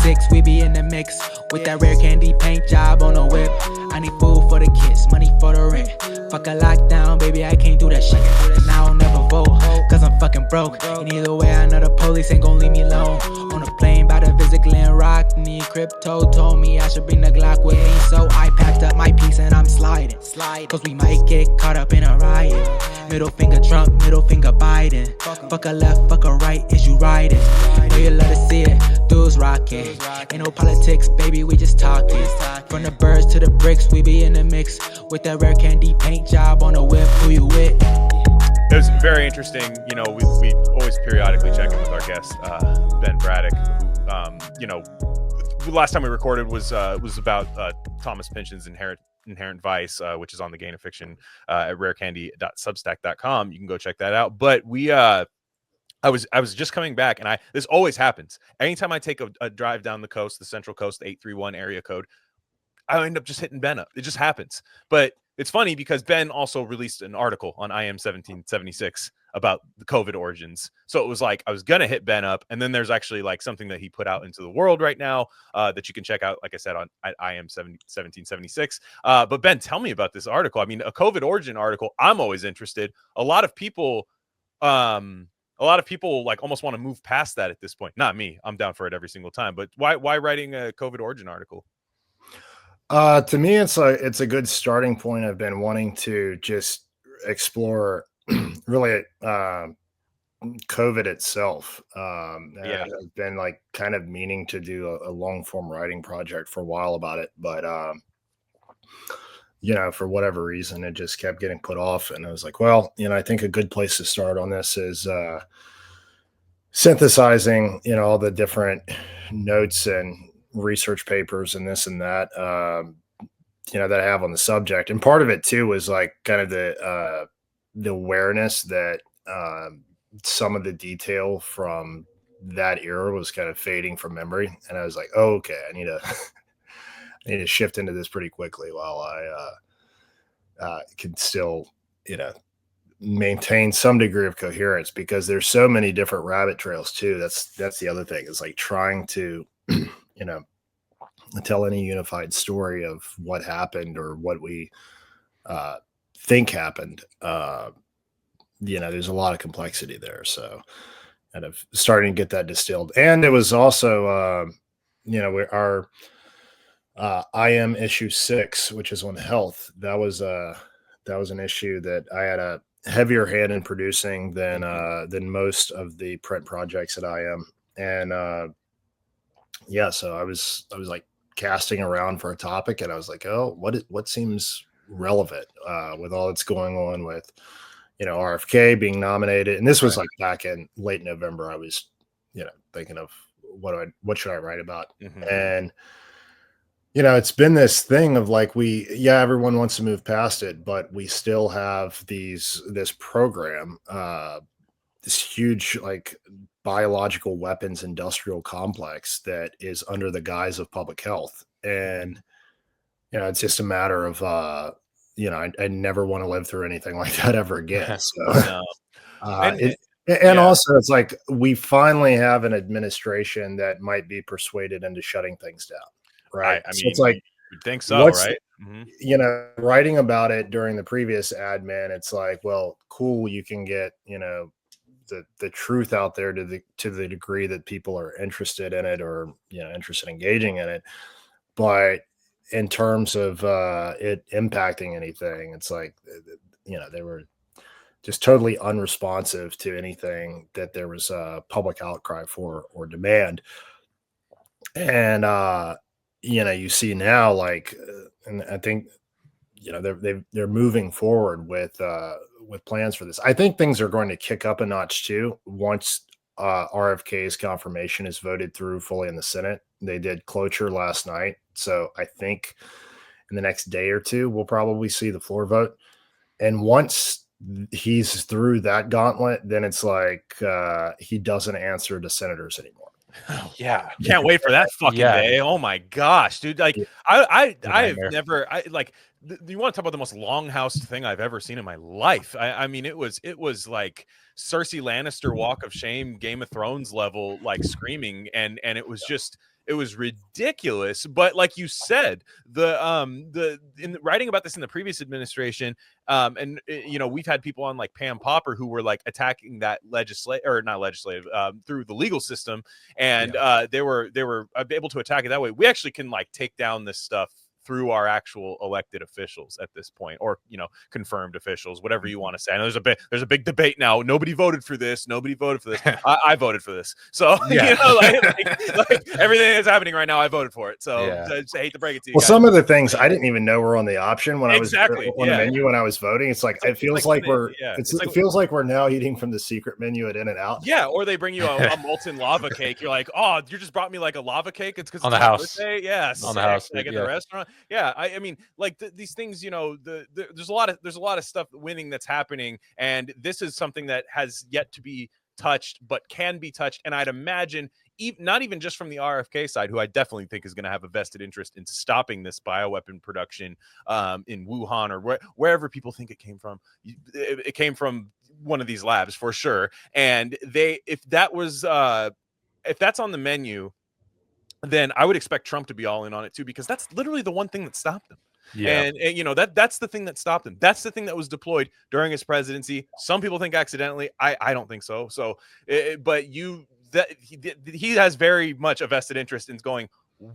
6, we be in the mix with that rare candy paint job on the whip. I need food for the kids, money for the rent. Fuck a lockdown, baby, I can't do that shit. And I don't never vote, cause I'm fucking broke. And either way, I know the police ain't gon' leave me alone. On a plane by to visit Glen Rock, need crypto, told me I should bring the Glock with me. So I packed up my piece and I'm sliding. Cause we might get caught up in a riot. Middle finger Trump, middle finger Biden. Fuck a left, fuck a right, is you riding? Know you love to see it, dudes rocking. Ain't no politics, baby, we just talking. From the birds to the bricks, we be in the mix with that rare candy paint job on the whip. Who you with? It was very interesting. You know, we always periodically check in with our guest, Ben Braddock, who, you know, the last time we recorded was about Thomas Pynchon's Inherent Vice, which is on the Gain of Fiction at rarecandy.substack.com. You can go check that out. But I was just coming back, and this always happens. Anytime I take a drive down the coast, the Central Coast, the 831 area code, I end up just hitting Ben up. It just happens. But it's funny because Ben also released an article on IM 1776 about the COVID origins. So it was like I was gonna hit Ben up, and then there's actually like something that he put out into the world right now that you can check out, like I said, on IM 1776. But Ben, tell me about this article. I mean, a COVID origin article. I'm always interested. A lot of people like almost want to move past that at this point. Not me. I'm down for it every single time. But why writing a COVID origin article? To me, it's a good starting point. I've been wanting to just explore really COVID itself. I've been like kind of meaning to do a long form writing project for a while about it, but you know, for whatever reason, it just kept getting put off. And I was like, well, you know, I think a good place to start on this is synthesizing, you know, all the different notes and research papers and this and that, you know, that I have on the subject. And part of it too was like kind of the awareness that some of the detail from that era was kind of fading from memory. And I was like, oh, okay, I need to shift into this pretty quickly while I can still, you know, maintain some degree of coherence, because there's so many different rabbit trails too. That's the other thing, is like trying to you know, tell any unified story of what happened or what we think happened. You know, there's a lot of complexity there. So kind of starting to get that distilled. And it was also, you know, our IM issue 6, which is on health. That was an issue that I had a heavier hand in producing than most of the print projects at IM. And yeah, so I was like casting around for a topic, and I was like, oh, what seems relevant with all that's going on with, you know, RFK being nominated. And this was like back in late November. I was, you know, thinking of what should I write about? And you know, it's been this thing of like, everyone wants to move past it, but we still have this program, this huge like biological weapons industrial complex that is under the guise of public health. And, you know, it's just a matter of, you know, I never want to live through anything like that ever again. So, also it's like, we finally have an administration that might be persuaded into shutting things down. Right. I mean, so it's like, you'd think so, right? You know, writing about it during the previous admin, it's like, well, cool. You can get, you know, the truth out there to the degree that people are interested in it, or, you know, interested in engaging in it. But in terms of it impacting anything, it's like, you know, they were just totally unresponsive to anything that there was a public outcry for or demand. And you know, you see now, like, and I think, you know, they're moving forward with plans for this. I think things are going to kick up a notch too once RFK's confirmation is voted through fully in the Senate. They did cloture last night, so I think in the next day or two we'll probably see the floor vote. And once he's through that gauntlet, then it's like he doesn't answer to senators anymore. Yeah, can't wait for that fucking day. Oh my gosh, dude! Like, I've never like. You want to talk about the most longhouse thing I've ever seen in my life? I mean, it was like Cersei Lannister walk of shame, Game of Thrones level, like screaming, and it was just It was ridiculous. But like you said, in writing about this in the previous administration, we've had people on like Pam Popper who were like attacking that through the legal system, and they were able to attack it that way. We actually can like take down this stuff through our actual elected officials at this point, or confirmed officials, whatever you want to say. I know there's a big debate now. Nobody voted for this. I voted for this. So like everything that's happening right now, I voted for it. So I hate to break it to you. Well, guys, some of the things I didn't even know were on the option when I was on the menu when I was voting. It's like it feels like it feels like we're now eating from the secret menu at In-N-Out. Yeah, or they bring you a molten lava cake. You're like, oh, you just brought me like a lava cake. It's because on the house. Yeah, on the house. Like at the restaurant. Yeah, I mean, like these things, there's a lot of stuff winning that's happening, and this is something that has yet to be touched, but can be touched. And I'd imagine, not even just from the RFK side, who I definitely think is going to have a vested interest in stopping this bioweapon production in Wuhan or wherever people think it came from. It came from one of these labs for sure. And if that's on the menu, then I would expect Trump to be all in on it too, because that's literally the one thing that stopped him. Yeah. And that's the thing that stopped him. That's the thing that was deployed during his presidency. Some people think accidentally. I don't think so. So, but he has very much a vested interest in going,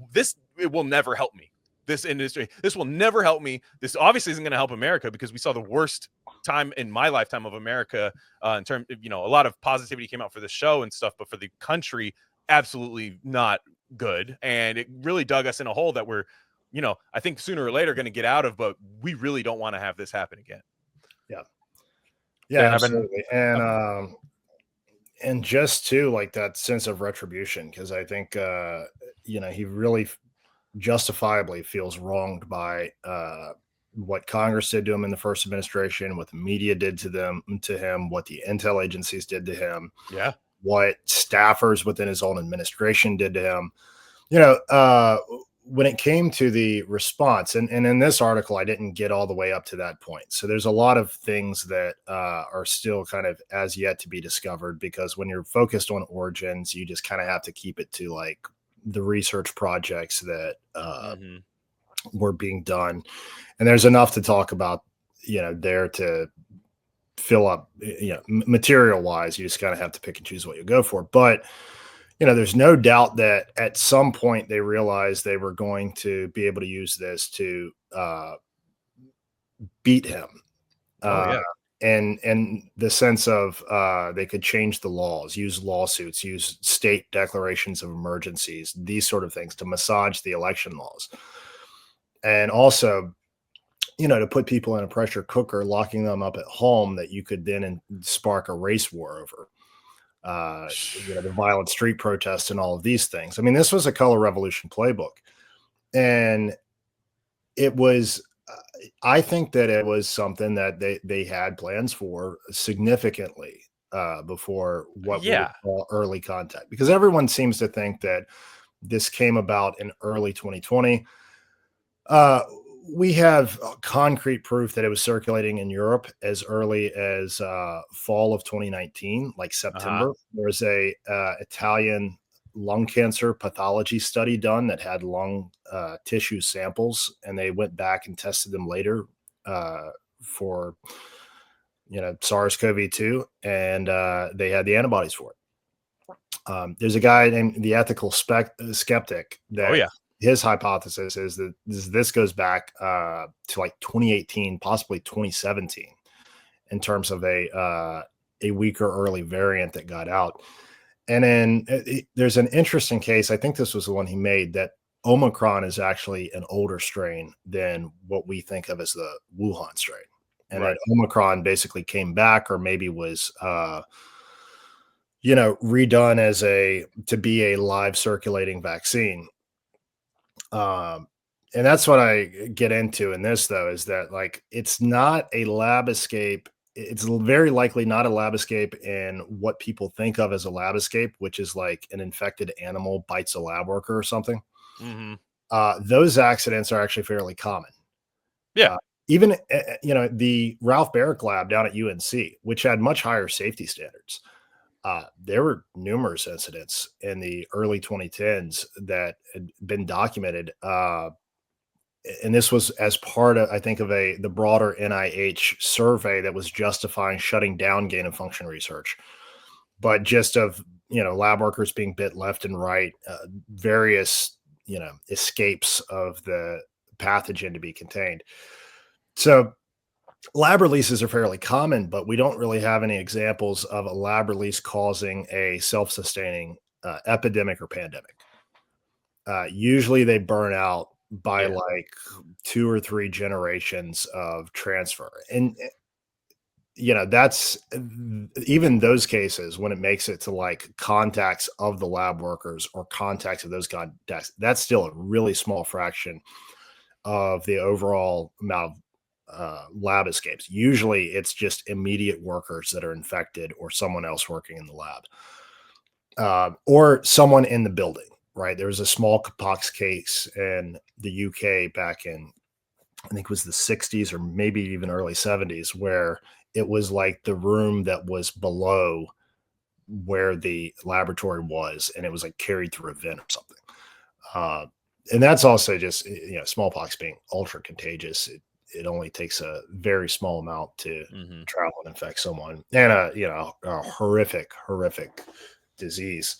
it will never help me. This industry, this will never help me. This obviously isn't going to help America, because we saw the worst time in my lifetime of America in terms of, a lot of positivity came out for the show and stuff, but for the country, absolutely not good. And it really dug us in a hole that we're, I think sooner or later going to get out of, but we really don't want to have this happen again. Yeah, absolutely. And just too, like that sense of retribution, because I think he really justifiably feels wronged by what Congress did to him in the first administration, what the media did to him, what the intel agencies did to him, what staffers within his own administration did to him. When it came to the response, and in this article, I didn't get all the way up to that point. So there's a lot of things that are still kind of as yet to be discovered, because when you're focused on origins, you just kind of have to keep it to like the research projects that were being done. And there's enough to talk about, there to fill up, material wise. You just kind of have to pick and choose what you go for. But there's no doubt that at some point they realized they were going to be able to use this to beat him. And the sense of they could change the laws, use lawsuits, use state declarations of emergencies, these sort of things to massage the election laws. And also, to put people in a pressure cooker, locking them up at home that you could then spark a race war over. The violent street protests and all of these things. I mean, this was a color revolution playbook, and it was, I think that it was something that they had plans for significantly before what we call early contact, because everyone seems to think that this came about in early 2020. We have concrete proof that it was circulating in Europe as early as fall of 2019, like September. There was a Italian lung cancer pathology study done that had lung tissue samples, and they went back and tested them later for SARS-CoV-2 and they had the antibodies for it. There's a guy named the ethical skeptic that his hypothesis is that this goes back to like 2018, possibly 2017, in terms of a weaker early variant that got out. And then there's an interesting case. I think this was the one he made, that Omicron is actually an older strain than what we think of as the Wuhan strain. And that Omicron basically came back, or maybe was, redone to be a live circulating vaccine. And that's what I get into in this, though, is that like, it's not a lab escape. It's very likely not a lab escape in what people think of as a lab escape, which is like an infected animal bites a lab worker or something. Those accidents are actually fairly common. Even, the Ralph Barrick lab down at UNC, which had much higher safety standards, there were numerous incidents in the early 2010s that had been documented. And this was as part of, I think, of the broader NIH survey that was justifying shutting down gain of function research, but just of lab workers being bit left and right, various escapes of the pathogen to be contained. So lab releases are fairly common, but we don't really have any examples of a lab release causing a self-sustaining epidemic or pandemic. Usually they burn out by like 2 or 3 generations of transfer. And that's even those cases when it makes it to like contacts of the lab workers or contacts of those contacts, that's still a really small fraction of the overall amount of lab escapes. Usually it's just immediate workers that are infected or someone else working in the lab or someone in the building, right? There was a smallpox case in the UK back in, I think it was the 60s or maybe even early 70s, where it was like the room that was below where the laboratory was, and it was like carried through a vent or something. And that's also just, smallpox being ultra contagious. It only takes a very small amount to travel and infect someone, and a horrific disease.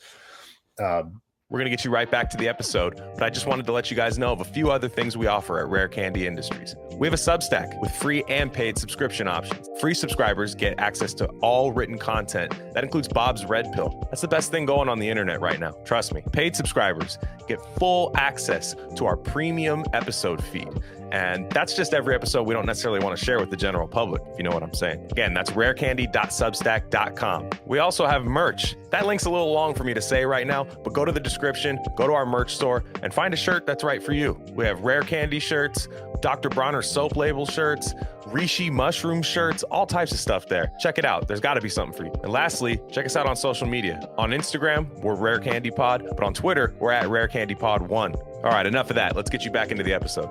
We're going to get you right back to the episode, but I just wanted to let you guys know of a few other things we offer at Rare Candy Industries. We have a Substack with free and paid subscription options. Free subscribers get access to all written content. That includes Bob's Red Pill. That's the best thing going on the internet right now. Trust me. Paid subscribers get full access to our premium episode feed. And that's just every episode we don't necessarily want to share with the general public, if you know what I'm saying. Again, that's rarecandy.substack.com. We also have merch. That link's a little long for me to say right now, but go to the description, go to our merch store, and find a shirt that's right for you. We have Rare Candy shirts, Dr. Bronner soap label shirts, Reishi mushroom shirts, all types of stuff there. Check it out. There's got to be something for you. And lastly, check us out on social media. On Instagram, we're Rare Candy Pod, but on Twitter, we're at Rare Candy Pod 1. All right, enough of that. Let's get you back into the episode.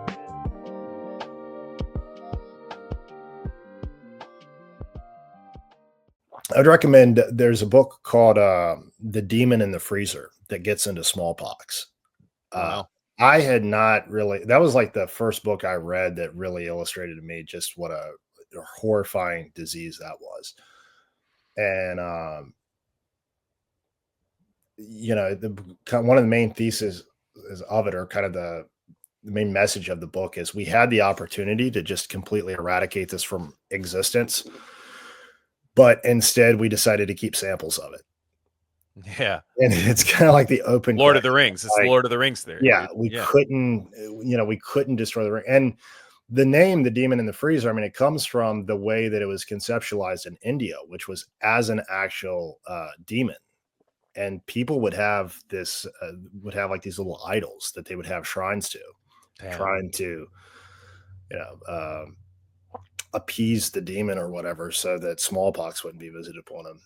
I'd recommend, there's a book called The Demon in the Freezer that gets into smallpox. Wow. I had not really, that was like the first book I read that really illustrated to me just what a horrifying disease that was. And, one of the main theses of it, or kind of the main message of the book, is we had the opportunity to just completely eradicate this from existence, but instead we decided to keep samples of it. Yeah. And it's kind of like the open Lord of the Rings. It's Lord of the Rings there. Yeah. We couldn't destroy the ring. And the name, The Demon in the Freezer, I mean, it comes from the way that it was conceptualized in India, which was as an actual demon. And people would have this, like these little idols that they would have shrines to, trying to, appease the demon or whatever, so that smallpox wouldn't be visited upon him.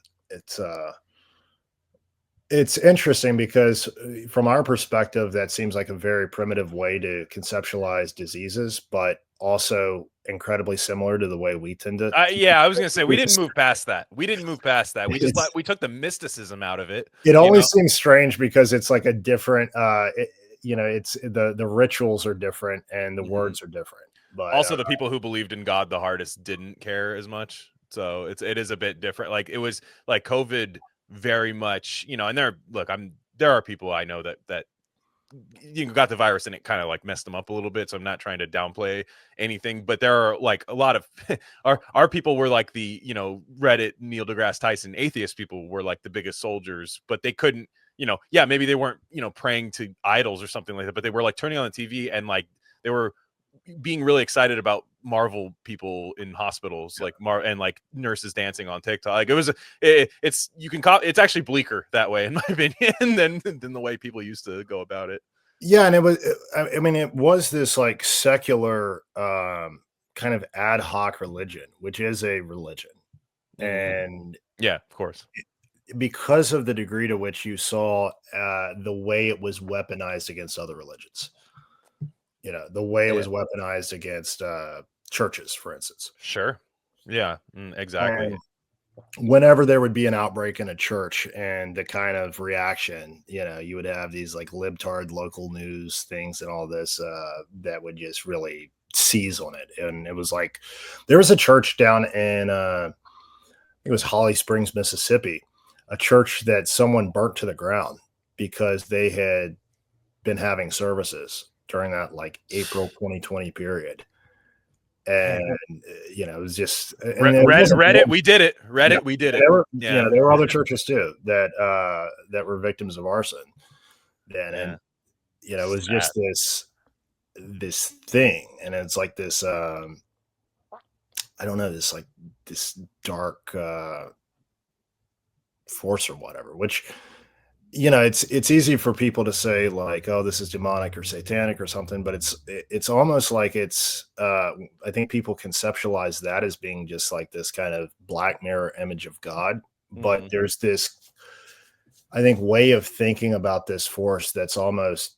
It's interesting because from our perspective, that seems like a very primitive way to conceptualize diseases, but also incredibly similar to the way we tend to. I was going to say, we didn't move past that. We just we took the mysticism out of it. It always seems strange because it's like a different, it's the rituals are different and the words are different. But also the people who believed in God the hardest didn't care as much. So it is a bit different. Like it was like COVID very much, and there are people I know that got the virus and it kind of like messed them up a little bit. So I'm not trying to downplay anything, but there are like a lot of our people were like the, Reddit, Neil deGrasse Tyson atheist people were like the biggest soldiers, but they couldn't, maybe they weren't, praying to idols or something like that, but they were like turning on the TV and like they were being really excited about Marvel people in hospitals, like and like nurses dancing on TikTok. Like it's actually bleaker that way, in my opinion, than the way people used to go about it. Yeah. And it was this like secular kind of ad hoc religion, which is a religion. And yeah, of course, because of the degree to which you saw the way it was weaponized against other religions. The way it was weaponized against churches, for instance. Sure. Yeah, exactly. whenever there would be an outbreak in a church and the kind of reaction, you would have these like libtard local news things and all this that would just really seize on it. And it was like there was a church down in it was Holly Springs, Mississippi, a church that someone burnt to the ground because they had been having services during that like April 2020 period. And it was just Reddit. We did it. Reddit. We did it. There were other churches too that were victims of arson. Then, and it was sad. just this thing, and it's like this. I don't know, this dark force or whatever. Which it's easy for people to say like, oh, this is demonic or satanic or something, but it's almost like it's I think people conceptualize that as being just like this kind of Black Mirror image of God. But there's this, I think, way of thinking about this force that's almost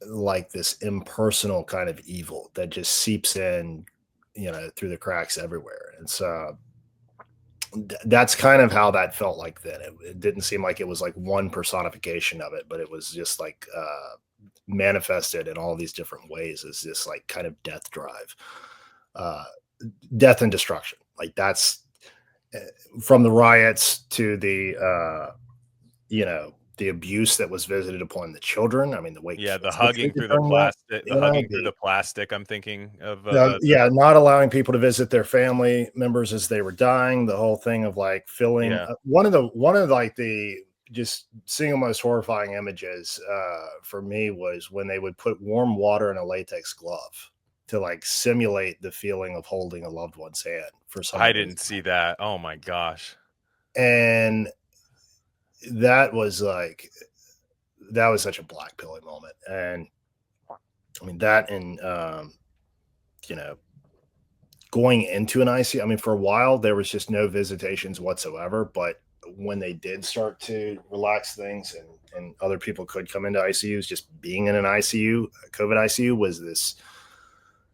like this impersonal kind of evil that just seeps in, through the cracks everywhere. And so that's kind of how that felt like then. It didn't seem like it was like one personification of it, but it was just like manifested in all these different ways as this like kind of death drive, death and destruction. Like that's from the riots to the the abuse that was visited upon the children. I mean, the way the hugging through the plastic, through the plastic. I'm thinking of not allowing people to visit their family members as they were dying. The whole thing of like filling one of like the just single most horrifying images for me was when they would put warm water in a latex glove to like simulate the feeling of holding a loved one's hand. For some I didn't see that. Oh my gosh. And that was such a black pilling moment. And I mean that, and going into an ICU, I mean, for a while there was just no visitations whatsoever, but when they did start to relax things and other people could come into ICUs, just being in an ICU, COVID ICU, was this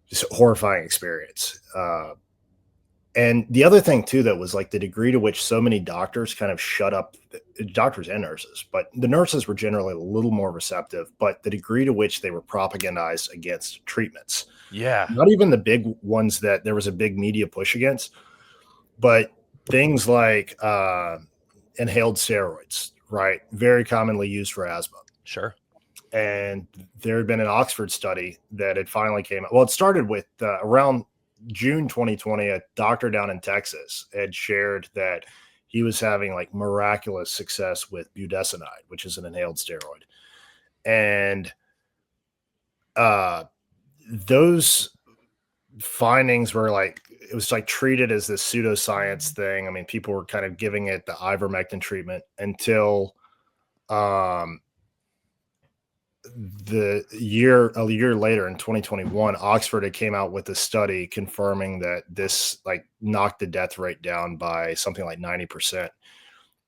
just horrifying experience. And the other thing too, that was like the degree to which so many doctors kind of shut up, doctors and nurses, but the nurses were generally a little more receptive, but the degree to which they were propagandized against treatments. Yeah. Not even the big ones that there was a big media push against, but things like inhaled steroids, right? Very commonly used for asthma. Sure. And there had been an Oxford study that had finally came out. Well, it started with around June 2020, a doctor down in Texas had shared that he was having like miraculous success with budesonide, which is an inhaled steroid. And those findings were like, it was like treated as this pseudoscience thing. I mean, people were kind of giving it the ivermectin treatment until a year later in 2021, Oxford had came out with a study confirming that this like knocked the death rate down by something like 90%.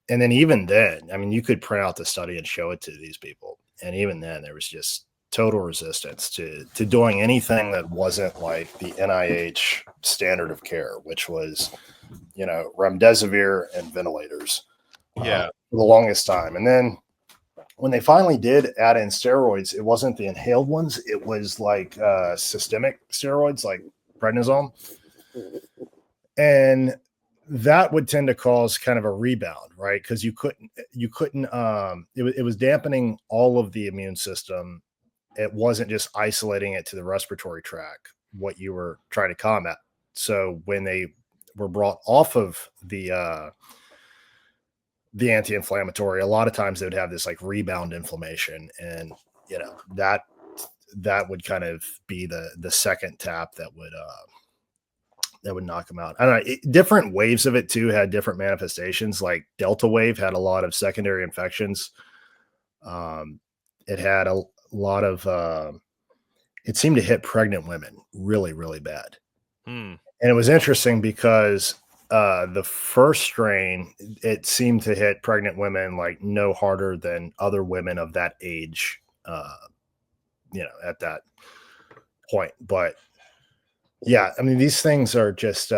And then even then, I mean, you could print out the study and show it to these people. And even then there was just total resistance to doing anything that wasn't like the NIH standard of care, which was, remdesivir and ventilators for the longest time. And then when they finally did add in steroids, it wasn't the inhaled ones. It was like systemic steroids like prednisone. And that would tend to cause kind of a rebound, right? Because it was dampening all of the immune system. It wasn't just isolating it to the respiratory tract, what you were trying to combat. So when they were brought off of the anti-inflammatory, a lot of times they would have this like rebound inflammation, and that would kind of be the second tap that would knock them out. I don't know. Different waves of it too had different manifestations. Like Delta wave had a lot of secondary infections. It had a lot of it seemed to hit pregnant women really, really bad. And it was interesting because the first strain, it seemed to hit pregnant women like no harder than other women of that age, at that point. But yeah, I mean, these things are just,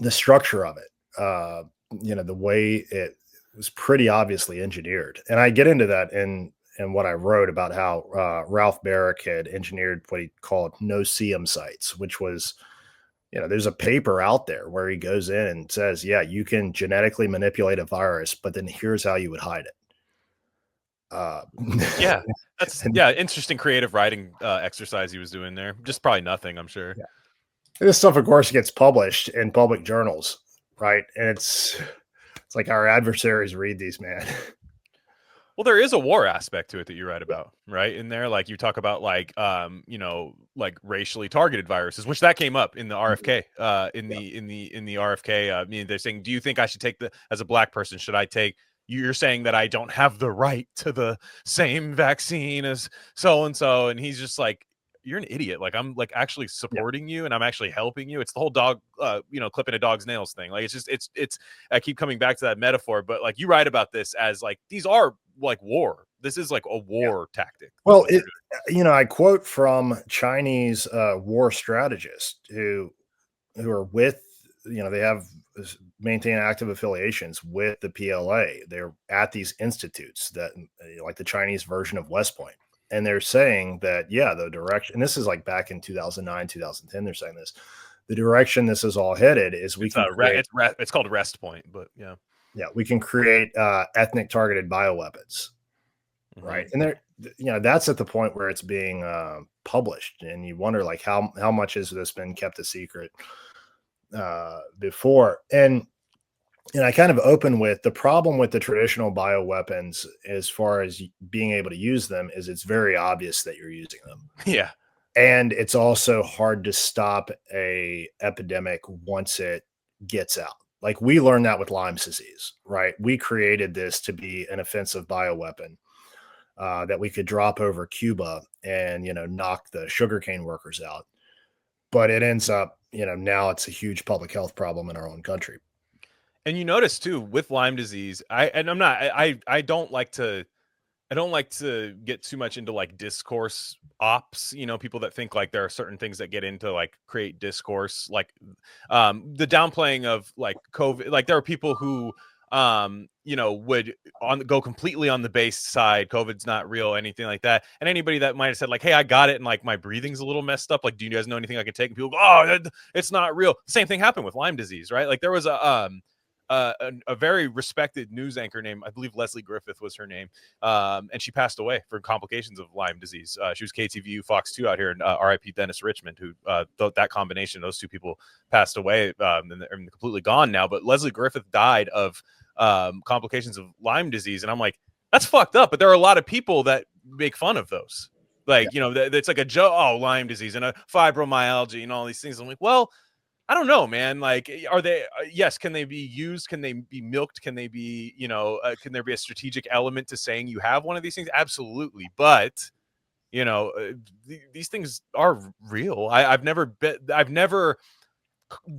the structure of it, the way it was pretty obviously engineered. And I get into that in what I wrote about how Ralph Barrick had engineered what he called no-seum sites, which was, there's a paper out there where he goes in and says, yeah, you can genetically manipulate a virus, but then here's how you would hide it. Yeah, that's interesting creative writing exercise he was doing there. Just probably nothing, I'm sure. Yeah. This stuff, of course, gets published in public journals, right? And it's like our adversaries read these, man. Well, there is a war aspect to it that you write about, right? In there, like you talk about like like racially targeted viruses, which that came up in the RFK, in the RFK. I mean, they're saying, do you think I should take as a black person, should I take, you're saying that I don't have the right to the same vaccine as so and so, and he's just like, you're an idiot. Like, I'm like actually supporting you and I'm actually helping you. It's the whole dog, clipping a dog's nails thing. Like, it's I keep coming back to that metaphor, but like you write about this as like, these are like war. This is like a war tactic. Well, I quote from Chinese war strategists who are with, they have maintain active affiliations with the PLA. They're at these institutes that like the Chinese version of West Point. And they're saying that, the direction, and this is like back in 2009, 2010, they're saying this, the direction this is all headed is it's called Rest Point, but we can create ethnic targeted bioweapons. Mm-hmm. Right. And that's at the point where it's being published, and you wonder like how much has this been kept a secret before. And I kind of open with the problem with the traditional bioweapons as far as being able to use them is it's very obvious that you're using them. Yeah. And it's also hard to stop a epidemic once it gets out. Like we learned that with Lyme disease, right? We created this to be an offensive bioweapon that we could drop over Cuba and, knock the sugarcane workers out. But it ends up, now it's a huge public health problem in our own country. And you notice too with Lyme disease, I don't like to get too much into like discourse ops, people that think like there are certain things that get into like create discourse, like the downplaying of like COVID. Like there are people who would go completely on the base side, COVID's not real, anything like that. And anybody that might have said like, hey, I got it and like my breathing's a little messed up, like, do you guys know anything I can take? And people go, oh, it's not real. Same thing happened with Lyme disease, right? Like there was a very respected news anchor named, I believe Leslie Griffith was her name, and she passed away from complications of Lyme disease. She was KTVU Fox 2 out here, and RIP Dennis Richmond, who that combination, those two people passed away, and they're completely gone now. But Leslie Griffith died of complications of Lyme disease, and I'm like, that's fucked up. But there are a lot of people that make fun of those, like it's like a joke. Oh, Lyme disease and a fibromyalgia and all these things. I'm like, well, I don't know, man. Like, are they, yes, can they be used? Can they be milked? Can they be, can there be a strategic element to saying you have one of these things? Absolutely. But, these things are real. I've never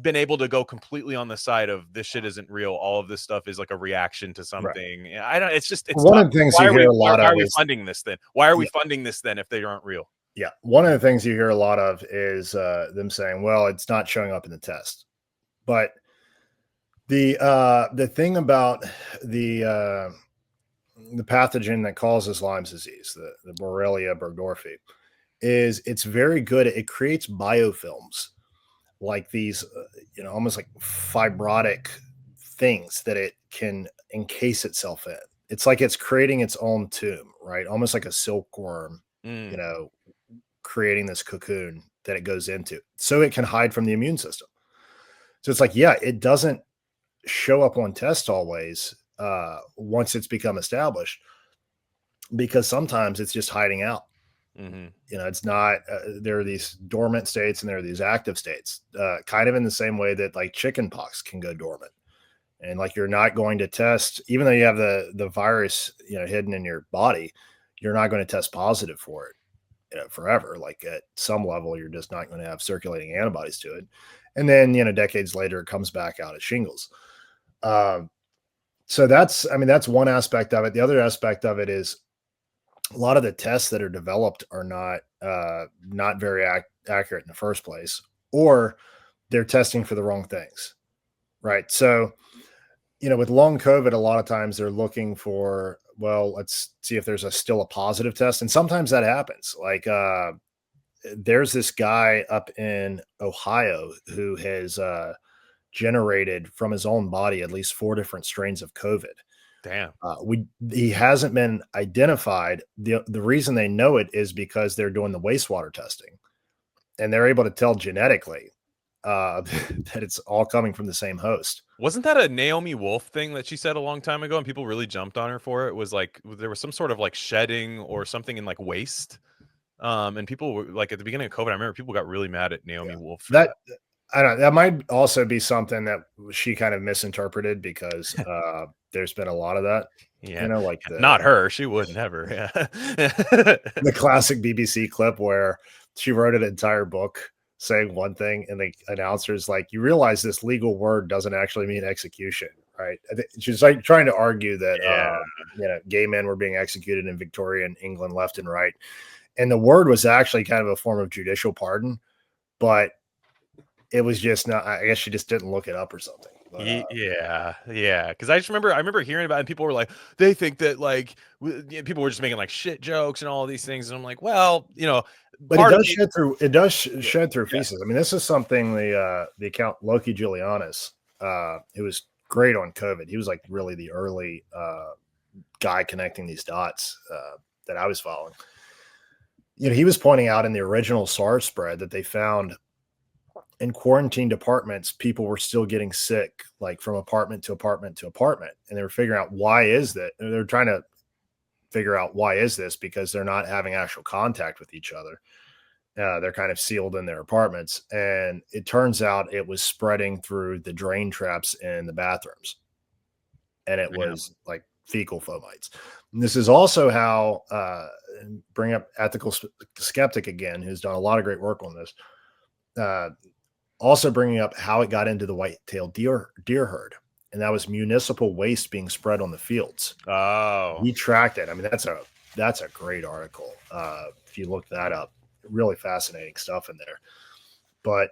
been able to go completely on the side of this shit isn't real. All of this stuff is like a reaction to something. Right. It's one of the things you hear a lot of. Why are we funding this then? Why are we funding this then if they aren't real? Yeah. One of the things you hear a lot of is them saying, well, it's not showing up in the test. But the thing about the pathogen that causes Lyme disease, the Borrelia burgdorferi, is it's very good. It creates biofilms, like these, almost like fibrotic things that it can encase itself in. It's like it's creating its own tomb, right? Almost like a silkworm, creating this cocoon that it goes into so it can hide from the immune system. So it's like, it doesn't show up on test always once it's become established, because sometimes it's just hiding out. Mm-hmm. It's not, there are these dormant states and there are these active states, kind of in the same way that like chicken pox can go dormant. And like, you're not going to test, even though you have the virus, hidden in your body, you're not going to test positive for it forever. Like at some level, you're just not going to have circulating antibodies to it. And then, decades later, it comes back out as shingles. So that's one aspect of it. The other aspect of it is a lot of the tests that are developed are not very accurate in the first place, or they're testing for the wrong things. Right. So, with long COVID, a lot of times they're looking for, well, let's see if there's still a positive test. And sometimes that happens. Like, there's this guy up in Ohio who has generated from his own body at least 4 different strains of COVID. Damn. He hasn't been identified. The reason they know it is because they're doing the wastewater testing, and they're able to tell genetically that it's all coming from the same host. Wasn't that a Naomi Wolf thing that she said a long time ago, and people really jumped on her for it? It was like there was some sort of like shedding or something in like waste, and people were like at the beginning of COVID. I remember people got really mad at Naomi Wolf for that. I don't know. That might also be something that she kind of misinterpreted because there's been a lot of that. Yeah, Like not her. She would never. Yeah, the classic BBC clip where she wrote an entire book saying one thing, and the announcer's like, "You realize this legal word doesn't actually mean execution, right?" She's like trying to argue that gay men were being executed in Victorian England left and right, and the word was actually kind of a form of judicial pardon, but it was just not. I guess she just didn't look it up or something. But, yeah. Because I remember hearing about it, and people were like, they think that like people were just making like shit jokes and all these things, and I'm like, well, but it does shed through feces. I mean, this is something the account Loki Julianus, who was great on COVID. He was like really the early guy connecting these dots that I was following. He was pointing out in the original SARS spread that they found in quarantined apartments, people were still getting sick, like from apartment to apartment to apartment. And they were figuring out why is that? And they're trying to figure out why is this, because they're not having actual contact with each other. They're kind of sealed in their apartments. And it turns out it was spreading through the drain traps in the bathrooms. And it was like fecal fomites. And this is also how, bring up Ethical Skeptic again, who's done a lot of great work on this. Also bringing up how it got into the white-tailed deer herd, and that was municipal waste being spread on the fields. Oh, he tracked it. I mean, that's a great article. If you look that up, really fascinating stuff in there. But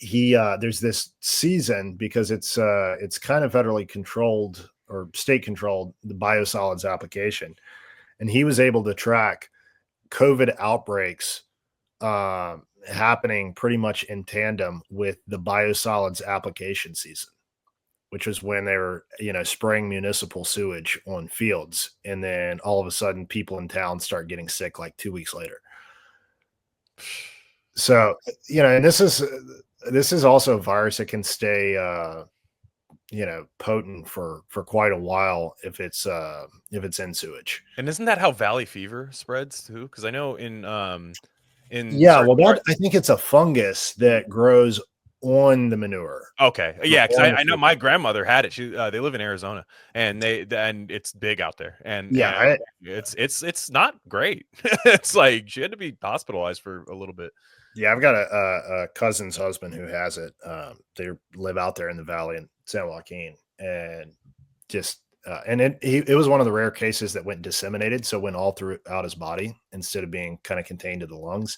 there's this season because it's kind of federally controlled or state controlled, the biosolids application, and he was able to track COVID outbreaks happening pretty much in tandem with the biosolids application season, which was when they were, spraying municipal sewage on fields. And then all of a sudden people in town start getting sick like 2 weeks later. So, and this is also a virus that can stay, potent for quite a while if it's in sewage. And isn't that how valley fever spreads too? Because I know I think it's a fungus that grows on the manure. Okay, yeah, because I know my grandmother had it. They live in Arizona, and it's big out there, and it's not great. It's like she had to be hospitalized for a little bit. Yeah, I've got a cousin's husband who has it. They live out there in the valley in San Joaquin, and just it was one of the rare cases that went disseminated, so it went all throughout his body instead of being kind of contained to the lungs.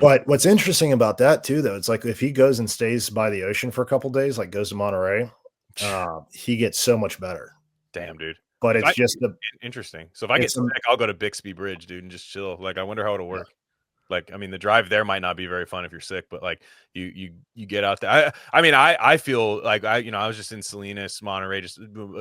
But what's interesting about that too, though, it's like if he goes and stays by the ocean for a couple days, like goes to Monterey, he gets so much better. Damn, dude. But it's just interesting. So if I get sick, I'll go to Bixby Bridge, dude, and just chill. Like, I wonder how it'll work. Yeah. Like, I mean, the drive there might not be very fun if you're sick, but like you get out there. I feel like I was just in Salinas, Monterey.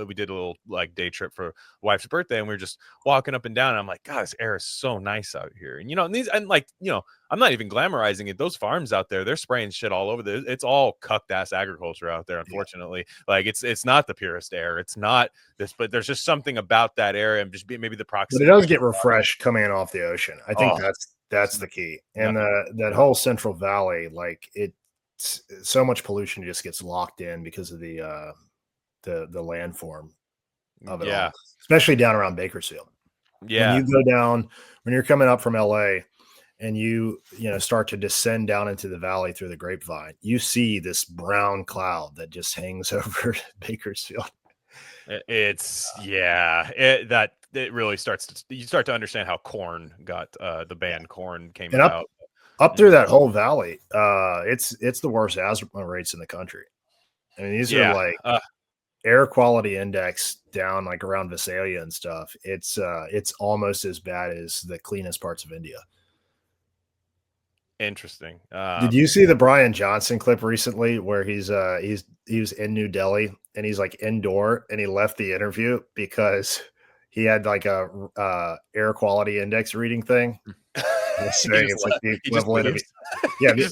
We did a little like day trip for wife's birthday, and we were just walking up and down. And I'm like, God, this air is so nice out here. And I'm not even glamorizing it. Those farms out there, they're spraying shit all over there. It's all cucked ass agriculture out there, unfortunately. Yeah. Like it's not the purest air. It's not this, but there's just something about that area and just maybe the proximity. But it does get refreshed coming in off the ocean. I think that's the key. And that whole Central Valley, like it's so much pollution just gets locked in because of the landform of it all, especially down around Bakersfield. Yeah. When you go down, when you're coming up from LA and you start to descend down into the valley through the Grapevine, you see this brown cloud that just hangs over Bakersfield. It really you start to understand how Korn got the band Korn came about. Up through that whole valley, it's the worst asthma rates in the country. I mean, these are like air quality index down like around Visalia and stuff. It's almost as bad as the cleanest parts of India. Interesting. Did you see the Brian Johnson clip recently where he was in New Delhi and he's like indoor and he left the interview because he had like a air quality index reading thing. Saying it's like the equivalent of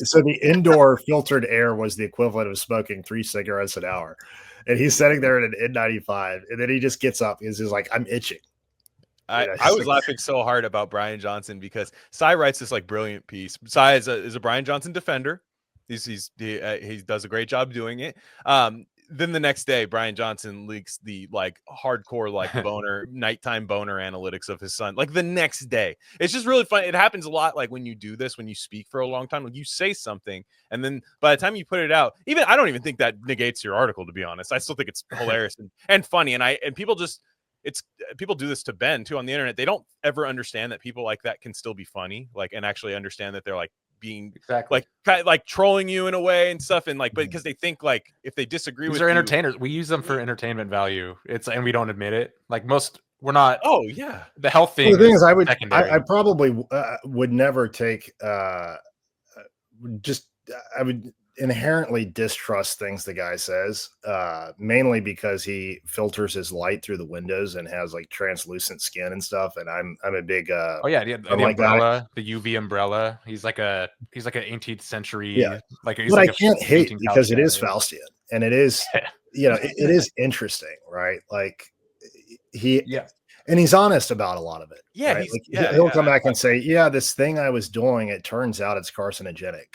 so the indoor filtered air was the equivalent of smoking 3 cigarettes an hour. And he's sitting there in an N95 and then he just gets up. He's like, I'm itching. I was laughing so hard about Brian Johnson because Cy writes this like brilliant piece. Cy is a Brian Johnson defender. He does a great job doing it. Then the next day, Brian Johnson leaks the like hardcore like boner nighttime boner analytics of his son. Like the next day, it's just really fun. It happens a lot. Like when you do this, when you speak for a long time, like you say something, and then by the time you put it out, I don't even think that negates your article. To be honest, I still think it's hilarious and funny. And people just. People do this to Ben too on the internet. They don't ever understand that people like that can still be funny, like, and actually understand that they're like being like trolling you in a way and stuff. And like, but because they think like if they disagree with these are entertainers, we use them for entertainment value. And we don't admit it. Like we're not. Oh yeah. The health thing. Well, the thing is, secondary. I probably would never take, I would inherently distrust things the guy says, mainly because he filters his light through the windows and has like translucent skin and stuff. And I'm a big the umbrella, the UV umbrella. He's like an 18th century. But I can't hate because it is Faustian and it is it is interesting, right? Like and he's honest about a lot of it. Yeah, right? He'll come back and say, this thing I was doing, it turns out it's carcinogenic.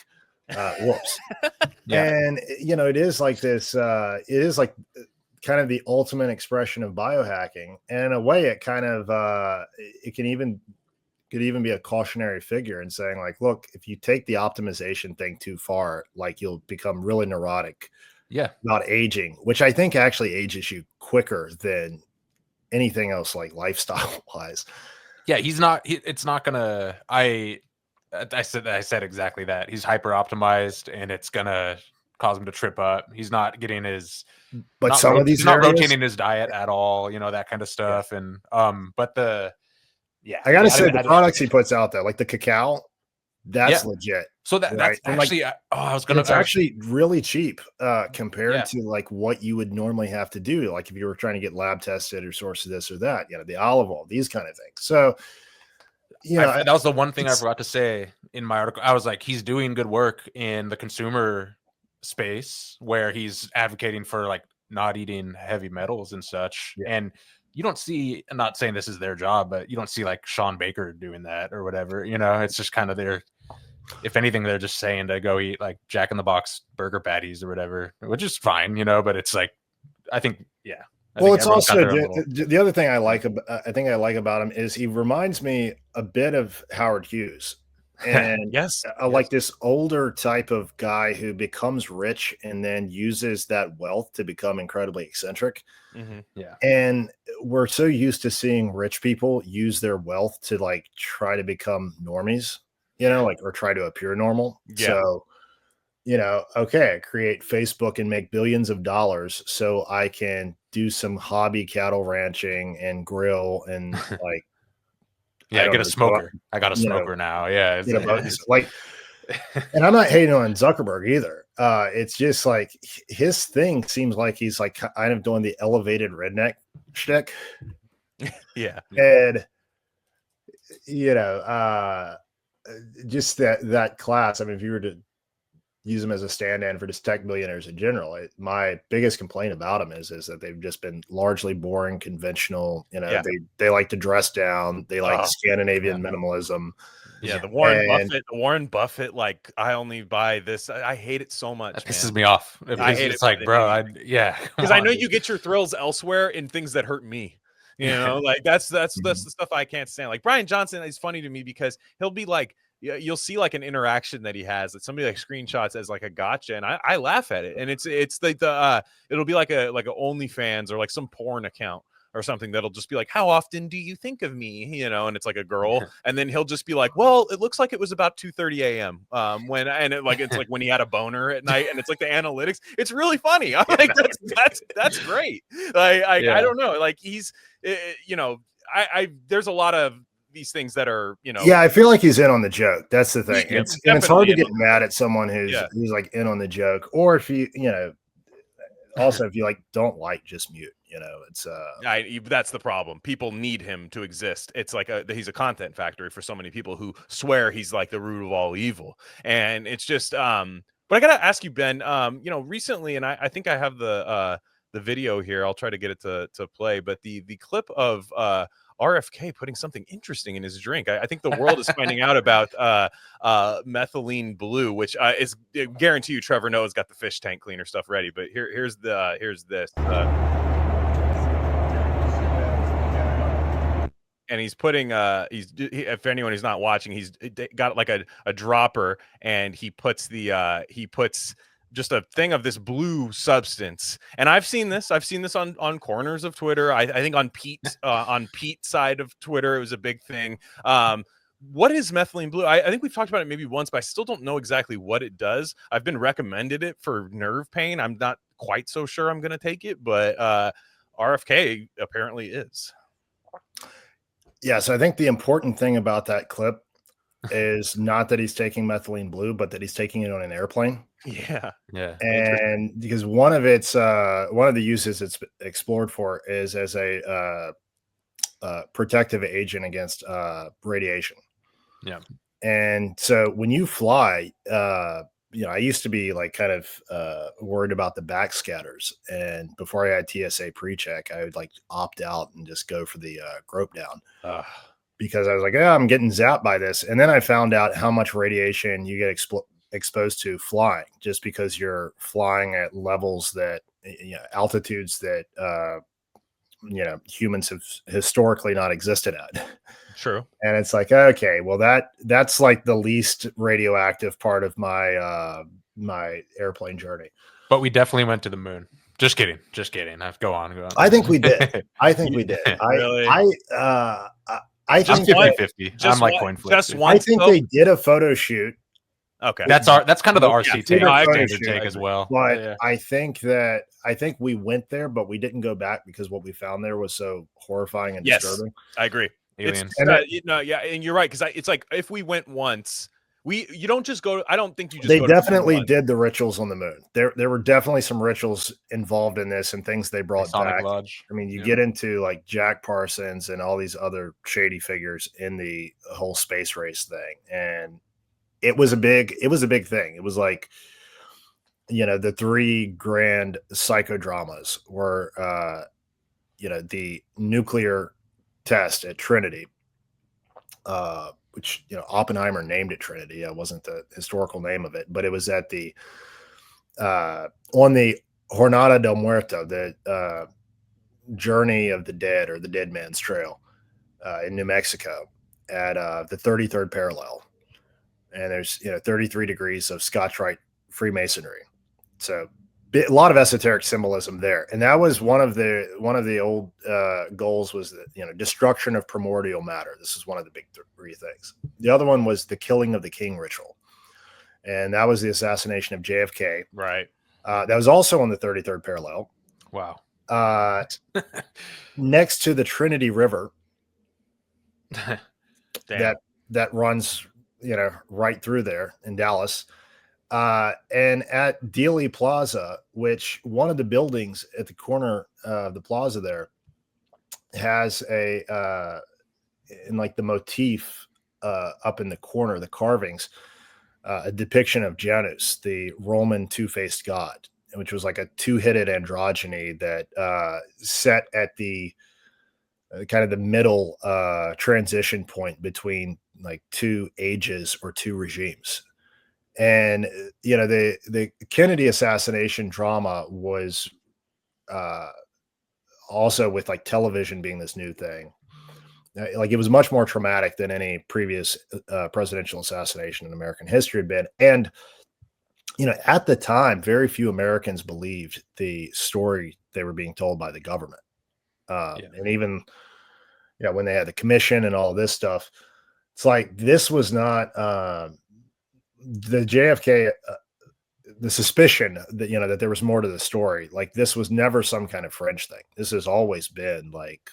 Whoops. And it is like this it is like kind of the ultimate expression of biohacking, and in a way it kind of it could even be a cautionary figure in saying like, look, if you take the optimization thing too far, like you'll become really neurotic, not aging, which I think actually ages you quicker than anything else, like lifestyle wise. It's not gonna I said exactly that. He's hyper optimized, and it's gonna cause him to trip up. He's not getting his, he's not rotating his diet at all. That kind of stuff. And I gotta say the products he puts out there, like the cacao, that's legit. So that's actually, it's actually really cheap compared to like what you would normally have to do, like if you were trying to get lab tested or source of this or that. The olive oil, these kind of things. So. That was the one thing I forgot to say in my article. I was like, he's doing good work in the consumer space where he's advocating for like not eating heavy metals and such. And you don't see, I'm not saying this is their job, but you don't see like Sean Baker doing that or whatever. It's just kind of if anything, they're just saying to go eat like Jack in the Box burger patties or whatever, which is fine, but it's like, I think, well, it's also the other thing I like about him is he reminds me a bit of Howard Hughes, and like this older type of guy who becomes rich and then uses that wealth to become incredibly eccentric. And we're so used to seeing rich people use their wealth to like try to become normies, or try to appear normal. So create Facebook and make billions of dollars so I can do some hobby cattle ranching and grill and like, get a smoker. I got a smoker now. Yeah. Like, and I'm not hating on Zuckerberg either. It's just like his thing seems like he's like kind of doing the elevated redneck shtick. And, just that class. I mean, if you were to use them as a stand-in for just tech billionaires in general, my biggest complaint about them is that they've just been largely boring, conventional. They like to dress down. They like Scandinavian minimalism. The Warren Buffett, like I only buy this. I hate it so much. That pisses me off. I hate it's like, bro, because I know you get your thrills elsewhere in things that hurt me. Like that's the stuff I can't stand. Like Brian Johnson is funny to me because he'll be like, you'll see like an interaction that he has that somebody like screenshots as like a gotcha, and I laugh at it, and it's like it'll be like a OnlyFans or like some porn account or something that'll just be like, how often do you think of me? You know, and it's like a girl, and then he'll just be like, well, it looks like it was about 2:30 a.m. It's like when he had a boner at night, and it's like the analytics. It's really funny. I'm like, that's great. I don't know. Like he's, you know, there's a lot of these things that are, you know. Yeah, I feel like he's in on the joke. That's the thing. It's hard to get mad at someone who's like in on the joke, or if you know. Also, if you like don't like, just mute. You know, it's that's the problem. People need him to exist. It's like he's a content factory for so many people who swear he's like the root of all evil, and it's just. But I gotta ask you, Ben. You know, recently, and I think I have the video here. I'll try to get it to play, but the clip of RFK putting something interesting in his drink. I think the world is finding out about methylene blue, which is guarantee you Trevor Noah's got the fish tank cleaner stuff ready. But here's this. And he's putting if anyone is not watching, he's got like a dropper, and he puts just a thing of this blue substance. And I've seen this on corners of Twitter. I think on Pete's side of Twitter, it was a big thing. What is methylene blue? I think we've talked about it maybe once, but I still don't know exactly what it does. I've been recommended it for nerve pain. I'm not quite so sure I'm going to take it, but RFK apparently is. Yeah, so I think the important thing about that clip is not that he's taking methylene blue, but that he's taking it on an airplane. Yeah. And because one of the uses it's explored for is as a protective agent against radiation. Yeah. And so when you fly, you know, I used to be like kind of worried about the backscatters, and before I had TSA pre-check, I would like opt out and just go for the grope down. Because I was like, I'm getting zapped by this. And then I found out how much radiation you get exposed to flying, just because you're flying at levels that, you know, altitudes that, you know, humans have historically not existed at. True. And it's like, okay, well, that's like the least radioactive part of my my airplane journey. But we definitely went to the moon. Just kidding. Go on. I think we did. I think we did. Really? I think I'm 50-50. I'm like coin flip. I think they did a photo shoot. Okay. That's kind of the RC take as well. But I think we went there, but we didn't go back because what we found there was so horrifying and disturbing. I agree. Aliens. And you're right, because it's like if we went once, you don't just go. I don't think you just. They definitely did the rituals on the moon. There were definitely some rituals involved in this and things they brought back. Lodge. I mean, you get into like Jack Parsons and all these other shady figures in the whole space race thing, and it was a big thing. It was like, you know, the 3 grand psychodramas were, you know, the nuclear test at Trinity, which, you know, Oppenheimer named it Trinity. It wasn't the historical name of it, but it was at the on the Jornada del Muerto, the journey of the dead, or the dead man's trail, in New Mexico, at the 33rd parallel. And there's, you know, 33 degrees of Scotch-Rite Freemasonry. So a lot of esoteric symbolism there. And that was one of the old goals, was that, you know, destruction of primordial matter. This is one of the big 3 things. The other one was the killing of the king ritual. And that was the assassination of JFK. Right. That was also on the 33rd parallel. Wow. Next to the Trinity River. Damn. That runs, you know, right through there in Dallas. And at Dealey Plaza, which one of the buildings at the corner of the plaza there has in like the motif up in the corner, the carvings, a depiction of Janus, the Roman two-faced god, which was like a 2-headed androgyny that set at the kind of the middle transition point between like 2 ages or 2 regimes. And, you know, the Kennedy assassination drama was also, with like television being this new thing, like it was much more traumatic than any previous presidential assassination in American history had been. And, you know, at the time, very few Americans believed the story they were being told by the government. And even, when they had the commission and all this stuff, it's like, this was not the JFK, the suspicion that, that there was more to the story. Like, this was never some kind of French thing. This has always been like,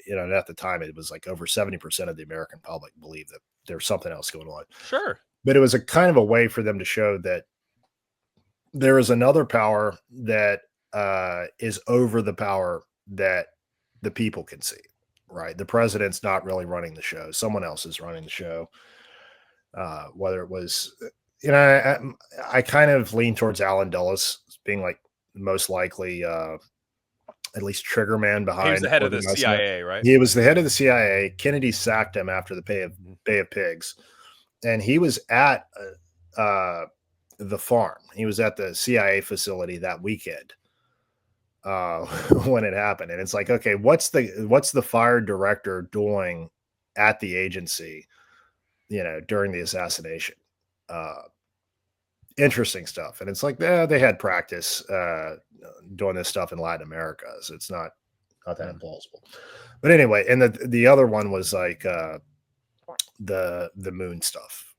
and at the time it was like over 70% of the American public believed that there's something else going on. Sure. But it was a kind of a way for them to show that there is another power that is over the power that the people can see, right? The president's not really running the show. Someone else is running the show. Whether it was, I kind of lean towards Alan Dulles being like most likely, at least trigger man behind. He was the head of the CIA, right? He was the head of the CIA. Kennedy sacked him after the Bay of Pigs. And he was at the farm. He was at the CIA facility that weekend when it happened. And it's like, okay, what's the fire director doing at the agency, during the assassination? Interesting stuff. And it's like, they had practice doing this stuff in Latin America, so it's not that implausible. But anyway, and the other one was like the moon stuff.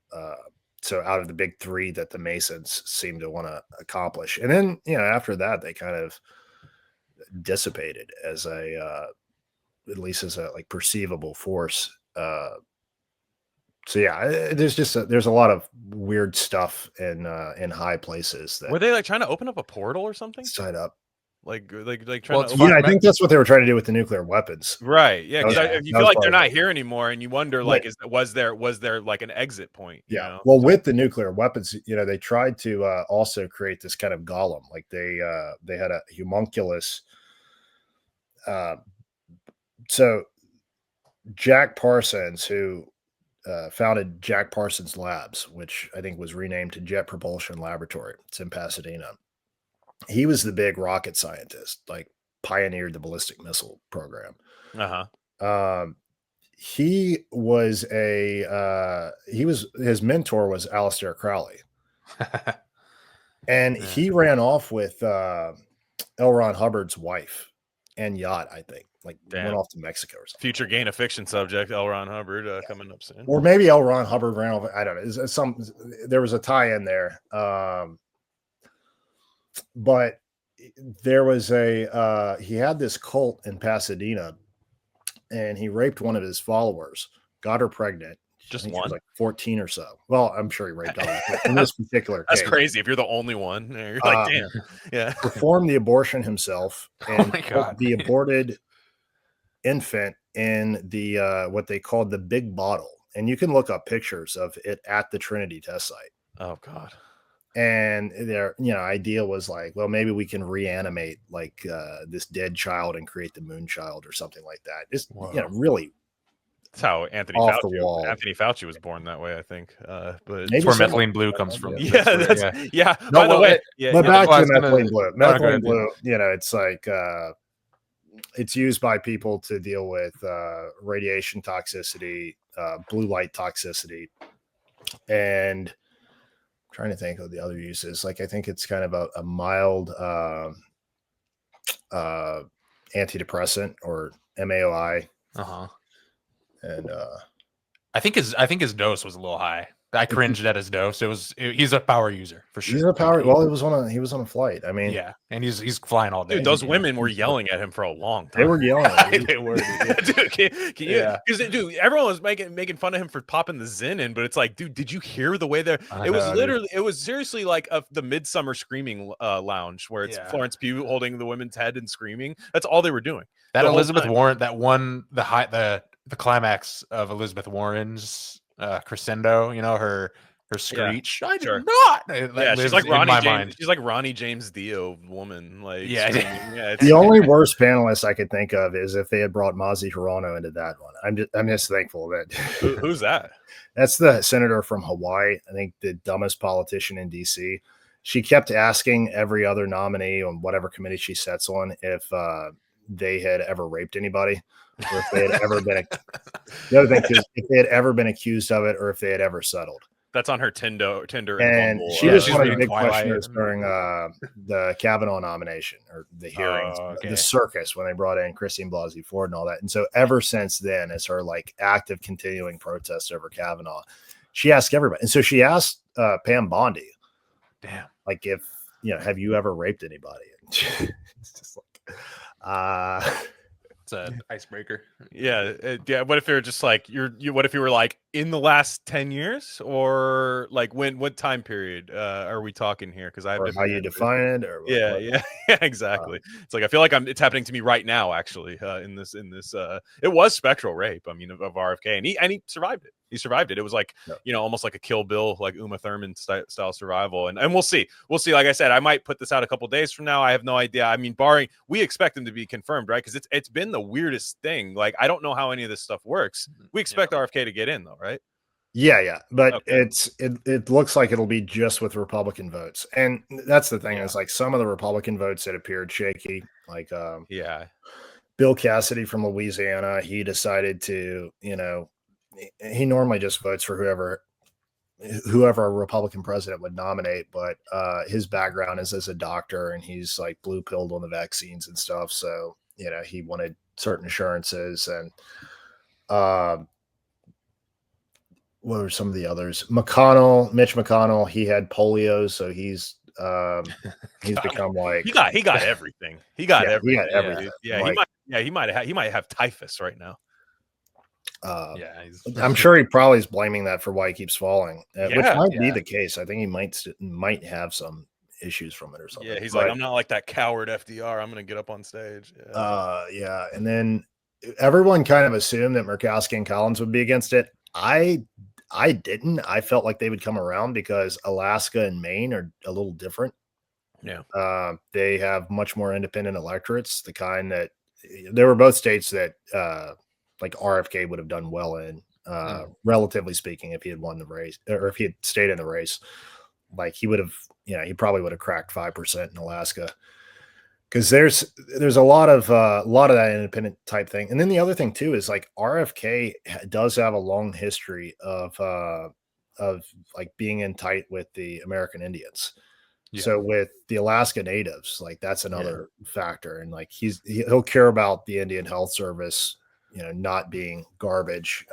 So out of the big three that the Masons seem to want to accomplish, and then after that they kind of dissipated as at least as a like perceivable force. So yeah, there's a lot of weird stuff in high places. That were they like trying to open up a portal or something? Tied up. Like trying to. Yeah, I think that's what they were trying to do with the nuclear weapons. Right. Yeah. Because you feel like they're not it. here anymore, and you wonder, like, was there like an exit point? Yeah. Well, with the nuclear weapons, they tried to also create this kind of golem. Like they had a homunculus. So Jack Parsons, who founded Jack Parsons Labs, which I think was renamed to Jet Propulsion Laboratory. It's in Pasadena. He was the big rocket scientist, like pioneered the ballistic missile program. He was his mentor was Aleister Crowley. And he ran off with L. Ron Hubbard's wife and yacht, I think. Like, went off to Mexico or something. Future Gain of Fiction subject, L. Ron Hubbard, coming up soon. Or maybe L. Ron Hubbard ran off. I don't know. There was a tie in there. But there was he had this cult in Pasadena, and he raped one of his followers, got her pregnant. Just one? She was like 14 or so. Well, I'm sure he raped all of them. In this particular That's case. crazy. If you're the only one, you're like, damn. Yeah. Performed the abortion himself and put the aborted infant in the what they called the big bottle. And you can look up pictures of it at the Trinity test site. Oh, God. And their idea was like, well, maybe we can reanimate like this dead child and create the moon child or something like that. Just really. That's how Anthony Fauci was born that way, I think. But that's where methylene blue comes from. Yeah, yeah. No, by the way, but back to methylene blue. Methylene blue, it's like it's used by people to deal with radiation toxicity, blue light toxicity, and I'm trying to think of the other uses. Like, I think it's kind of a mild antidepressant or MAOI. And I think his dose was a little high. I cringed at his dose. He's a power user for sure. He's a power. Well, he was on a flight. I mean, yeah, and he's flying all day. Dude, those women were yelling at him for a long time. They were yelling. They were. Dude, can you? Because dude, everyone was making fun of him for popping the Zin in, but it's like, dude, did you hear the way there? It was seriously like the Midsummer Screaming Lounge, where it's Florence Pugh holding the woman's head and screaming. That's all they were doing. That Elizabeth Warren, that won the climax of Elizabeth Warren's crescendo, her screech. I did not. She's like Ronnie James. She's like Ronnie James Dio woman. Like, the only worst panelist I could think of is if they had brought Mazi Hirono into that one. I'm just thankful that. Who's that? That's the senator from Hawaii. I think the dumbest politician in DC. She kept asking every other nominee on whatever committee she sits on if they had ever raped anybody, or if they had ever been the other thing is if they had ever been accused of it, or if they had ever settled. That's on her Tinder and And Bumble. she was she's one of the reading big Twilight. questioners during the Kavanaugh nomination or the hearings, okay. the circus when they brought in Christine Blasey Ford and all that. And so ever since then, as her like active continuing protest over Kavanaugh, she asked everybody. And so she asked Pam Bondi, Damn. like, if have you ever raped anybody? And it's just like, It's an icebreaker. Yeah. What if you're just like what if you were like in the last 10 years, or like what time period are we talking here? Because I have or how you define it, or yeah, yeah, exactly. It's like I feel like it's happening to me right now, actually. In this, it was spectral rape. I mean, of RFK, and he survived it. He survived it. It was like almost like a Kill Bill, like Uma Thurman style survival. And we'll see. Like I said, I might put this out a couple days from now. I have no idea. I mean, barring we expect him to be confirmed, right? Because it's been the weirdest thing. Like I don't know how any of this stuff works. We expect RFK to get in though, right? Yeah, but Okay. it looks like it'll be just with Republican votes, and that's the thing is like some of the Republican votes that appeared shaky, like Bill Cassidy from Louisiana, he decided to he normally just votes for whoever a Republican president would nominate, but his background is as a doctor and he's like blue pilled on the vaccines and stuff, so he wanted certain assurances. And what were some of the others? Mitch McConnell, he had polio, so he's become like he got everything. He got everything. He got everything. Yeah, like, he might have typhus right now. I'm sure he probably is blaming that for why he keeps falling, which might be the case. I think he might have some issues from it or something. Yeah, he's like, I'm not like that coward FDR. I'm gonna get up on stage. Yeah. And then everyone kind of assumed that Murkowski and Collins would be against it. I didn't. I felt like they would come around because Alaska and Maine are a little different. Yeah. They have much more independent electorates, the kind that they were both states that like RFK would have done well in, relatively speaking, if he had won the race or if he had stayed in the race. Like he would have, he probably would have cracked 5% in Alaska. Because there's a lot of that independent type thing. And then the other thing too is like RFK does have a long history of like being in tight with the American Indians. Yeah. So with the Alaska Natives, like that's another factor. And like he'll care about the Indian Health Service, not being garbage,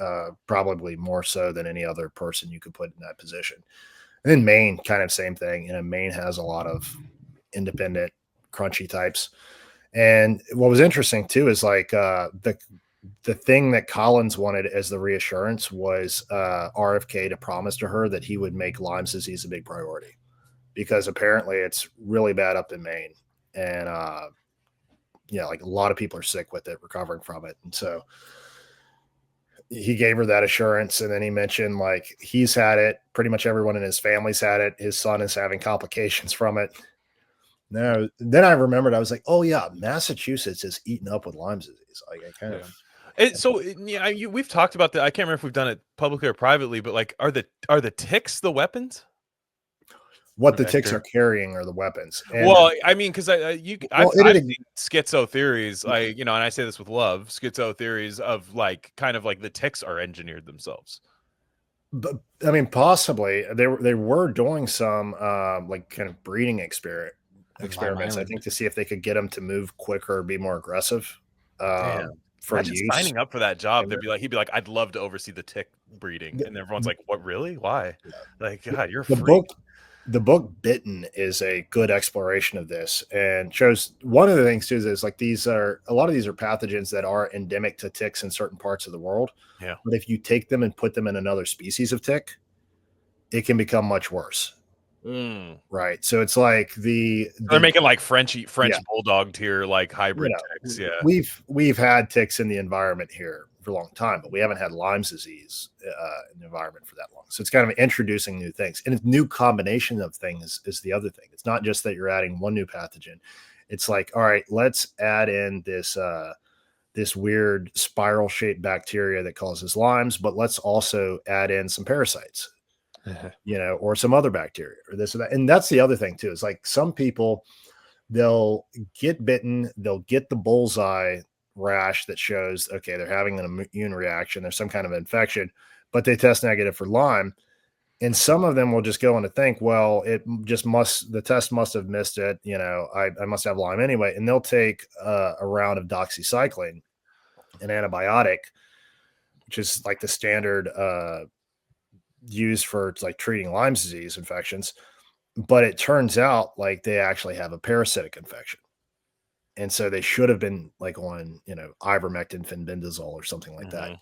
probably more so than any other person you could put in that position. And then Maine, kind of same thing. Maine has a lot of independent crunchy types. And what was interesting too is like the thing that Collins wanted as the reassurance was RFK to promise to her that he would make Lyme's disease a big priority, because apparently it's really bad up in Maine, and like a lot of people are sick with it, recovering from it. And so he gave her that assurance. And then he mentioned like he's had it, pretty much everyone in his family's had it, his son is having complications from it. No, then I remembered, I was like, oh yeah, Massachusetts is eaten up with Lyme disease. Like I kind of we've talked about that. I can't remember if we've done it publicly or privately, but like are the ticks the weapons? What the ticks are carrying are the weapons. And, well, I mean, because I've seen schizo theories, like and I say this with love, schizo theories of like kind of like the ticks are engineered themselves. But I mean, possibly they were doing some like kind of breeding experiments, I think, to see if they could get them to move quicker or be more aggressive. For use. Signing up for that job, he'd be like, I'd love to oversee the tick breeding, and everyone's like, what, really? Why? Like, God, you're a freak. The book Bitten is a good exploration of this, and shows one of the things too is like a lot of these are pathogens that are endemic to ticks in certain parts of the world. Yeah. But if you take them and put them in another species of tick, it can become much worse. Right. So it's like they're making like French bulldog tier like hybrid ticks. Yeah. We've had ticks in the environment here for a long time, but we haven't had Lyme's disease in the environment for that long. So it's kind of introducing new things, and a new combination of things is the other thing. It's not just that you're adding one new pathogen. It's like, all right, let's add in this weird spiral shaped bacteria that causes Lyme's, but let's also add in some parasites, or some other bacteria or this or that. And that's the other thing too, is like some people, they'll get bitten, they'll get the bullseye rash that shows, okay, they're having an immune reaction, there's some kind of infection, but they test negative for Lyme. And some of them will just go on to think, well, the test must have missed it. I must have Lyme anyway. And they'll take a round of doxycycline, an antibiotic, which is like the standard used for like treating Lyme disease infections. But it turns out like they actually have a parasitic infection. And so they should have been like on, ivermectin, fenbendazole or something like that.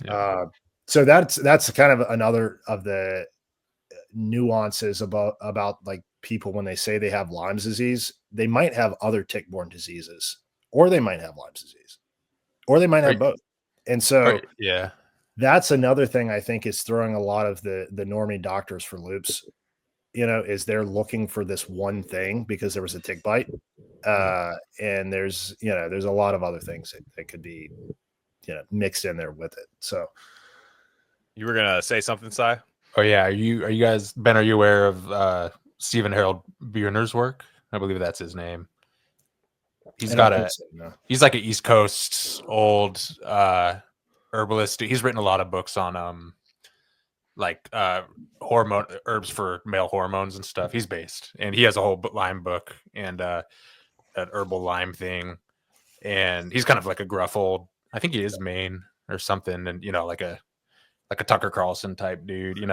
Yeah. So that's kind of another of the nuances about like people when they say they have Lyme's disease, they might have other tick-borne diseases, or they might have Lyme's disease, or they might have both. And so that's another thing I think is throwing a lot of the normie doctors for loops, is they're looking for this one thing because there was a tick bite. And there's a lot of other things that could be, mixed in there with it. So you were going to say something, Si? Oh yeah. Are you guys, Ben, are you aware of Stephen Harold Bierner's work? I believe that's his name. He's he's like an East Coast old herbalist. He's written a lot of books on hormone herbs for male hormones and stuff. He's based, and he has a whole Lyme book and an herbal Lyme thing. And he's kind of like a gruff old, I think he is Maine or something, and like a Tucker Carlson type dude, who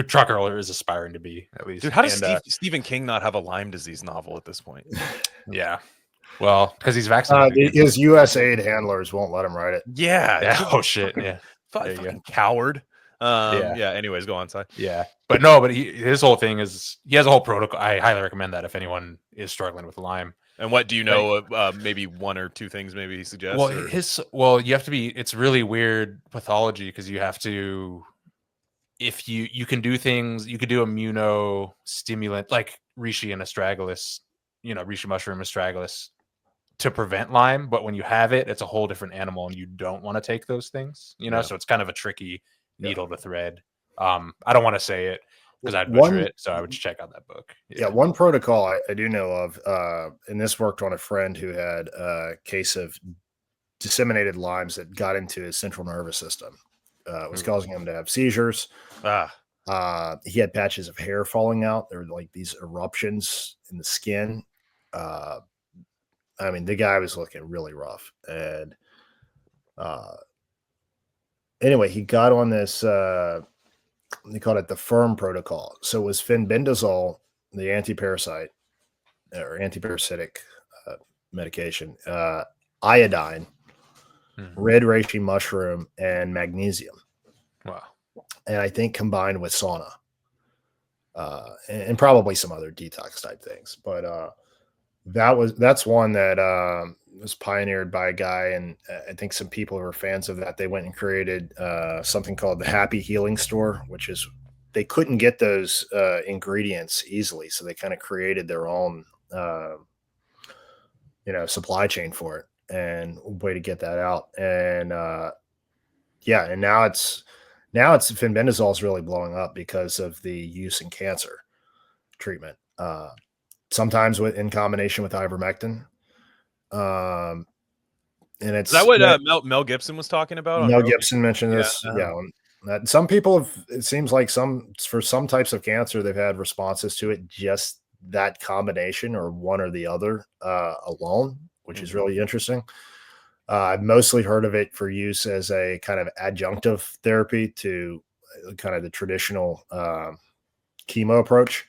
Tucker is aspiring to be, at least. Dude, how does Stephen King not have a Lyme disease novel at this point? Yeah. Well, because he's vaccinated. His USAID handlers won't let him write it. Yeah. Oh shit. Yeah. Fucking coward. Anyways, go on, Si. Yeah. But his whole thing is he has a whole protocol. I highly recommend that if anyone is struggling with Lyme. And what do you know of maybe one or two things maybe he suggests? Well, you have to be, it's really weird pathology because you have to, if you can do things, you could do immunostimulant like reishi and astragalus, reishi mushroom astragalus to prevent Lyme. But when you have it, it's a whole different animal and you don't want to take those things, so it's kind of a tricky needle to thread. I don't want to say it because I'd butcher it, so I would check out that book. Yeah, one protocol I do know of, and this worked on a friend who had a case of disseminated Lymes that got into his central nervous system. It was causing him to have seizures. He had patches of hair falling out. There were like these eruptions in the skin. I mean, the guy was looking really rough. And anyway, he got on this... they called it the FIRM protocol. So it was fenbendazole, the antiparasite or antiparasitic medication, iodine, red reishi mushroom, and magnesium. Wow. And I think combined with sauna and probably some other detox type things. But that's one that was pioneered by a guy, and I think some people who were fans of that, they went and created something called the Happy Healing Store, which is they couldn't get those ingredients easily, so they kind of created their own supply chain for it and way to get that out. And and now it's fenbendazole is really blowing up because of the use in cancer treatment, sometimes in combination with ivermectin. And it's is that what Mel Gibson was talking about? Mel Gibson mentioned this. Some people have, it seems like for some types of cancer, they've had responses to it, just that combination or one or the other alone, which is really interesting. I've mostly heard of it for use as a kind of adjunctive therapy to kind of the traditional chemo approach.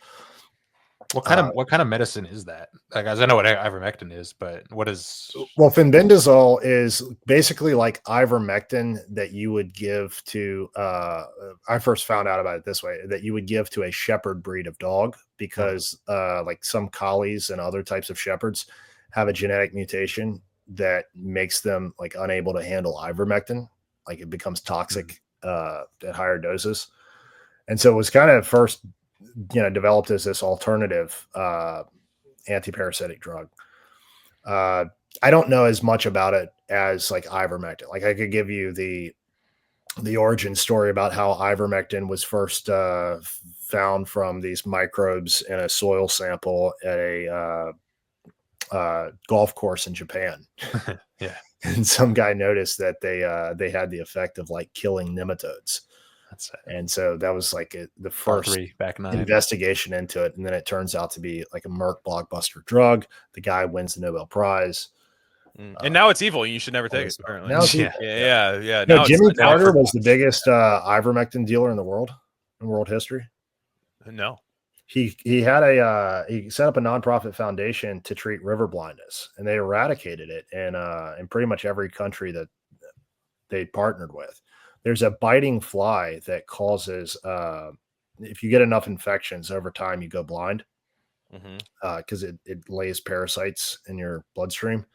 What kind of medicine is that? Like, as I know what ivermectin is, but what is? Well, fenbendazole is basically like ivermectin that you would give to. I first found out about it this way: that you would give to a shepherd breed of dog, because like some collies and other types of shepherds have a genetic mutation that makes them like unable to handle ivermectin. Like it becomes toxic at higher doses, and so it was kind of first developed as this alternative antiparasitic drug. I don't know as much about it as like ivermectin. Like I could give you the origin story about how ivermectin was first found from these microbes in a soil sample at a golf course in Japan. Yeah. And some guy noticed that they had the effect of like killing nematodes. And so that was like the Part first 3, back 9. investigation into it. And then it turns out to be like a Merck blockbuster drug. The guy wins the Nobel Prize. And now it's evil. You should never take it. Apparently. Now it's yeah. No, Now Jimmy it's, Carter was the biggest ivermectin dealer in the world, in world history. No. He had he set up a nonprofit foundation to treat river blindness, and they eradicated it in pretty much every country that they partnered with. There's a biting fly that causes if you get enough infections over time, you go blind because it lays parasites in your bloodstream.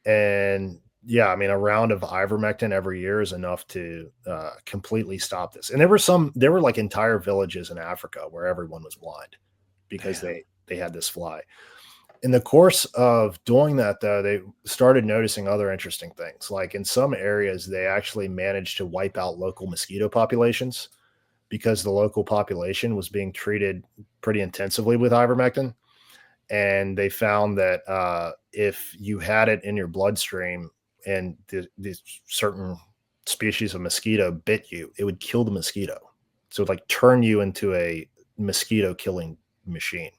And yeah, I mean, a round of ivermectin every year is enough to completely stop this. And there were like entire villages in Africa where everyone was blind because they had this fly. In the course of doing that, though, they started noticing other interesting things. Like in some areas, they actually managed to wipe out local mosquito populations because the local population was being treated pretty intensively with ivermectin. And they found that if you had it in your bloodstream and these certain species of mosquito bit you, it would kill the mosquito. So it would like turn you into a mosquito killing machine.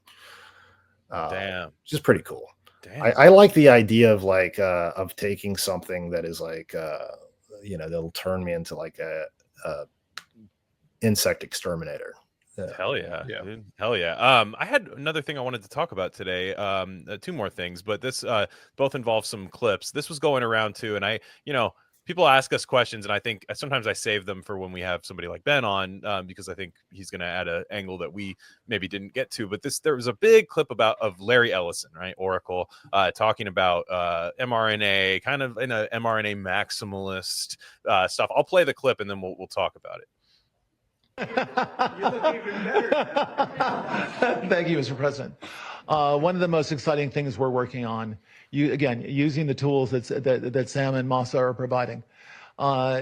Damn. Which is pretty cool. Damn. I like the idea of like of taking something that is like that'll turn me into like a insect exterminator. Hell yeah. Dude. Hell yeah. I had another thing I wanted to talk about today. 2 more things, but this both involve some clips. This was going around too, and people ask us questions, and I think sometimes I save them for when we have somebody like Ben on, because I think he's going to add an angle that we maybe didn't get to. But there was a big clip of Larry Ellison, right, Oracle, talking about mRNA, kind of in a mRNA maximalist stuff. I'll play the clip and then we'll talk about it. You look even better. Thank you, Mr. President. One of the most exciting things we're working on, using the tools that Sam and Masa are providing,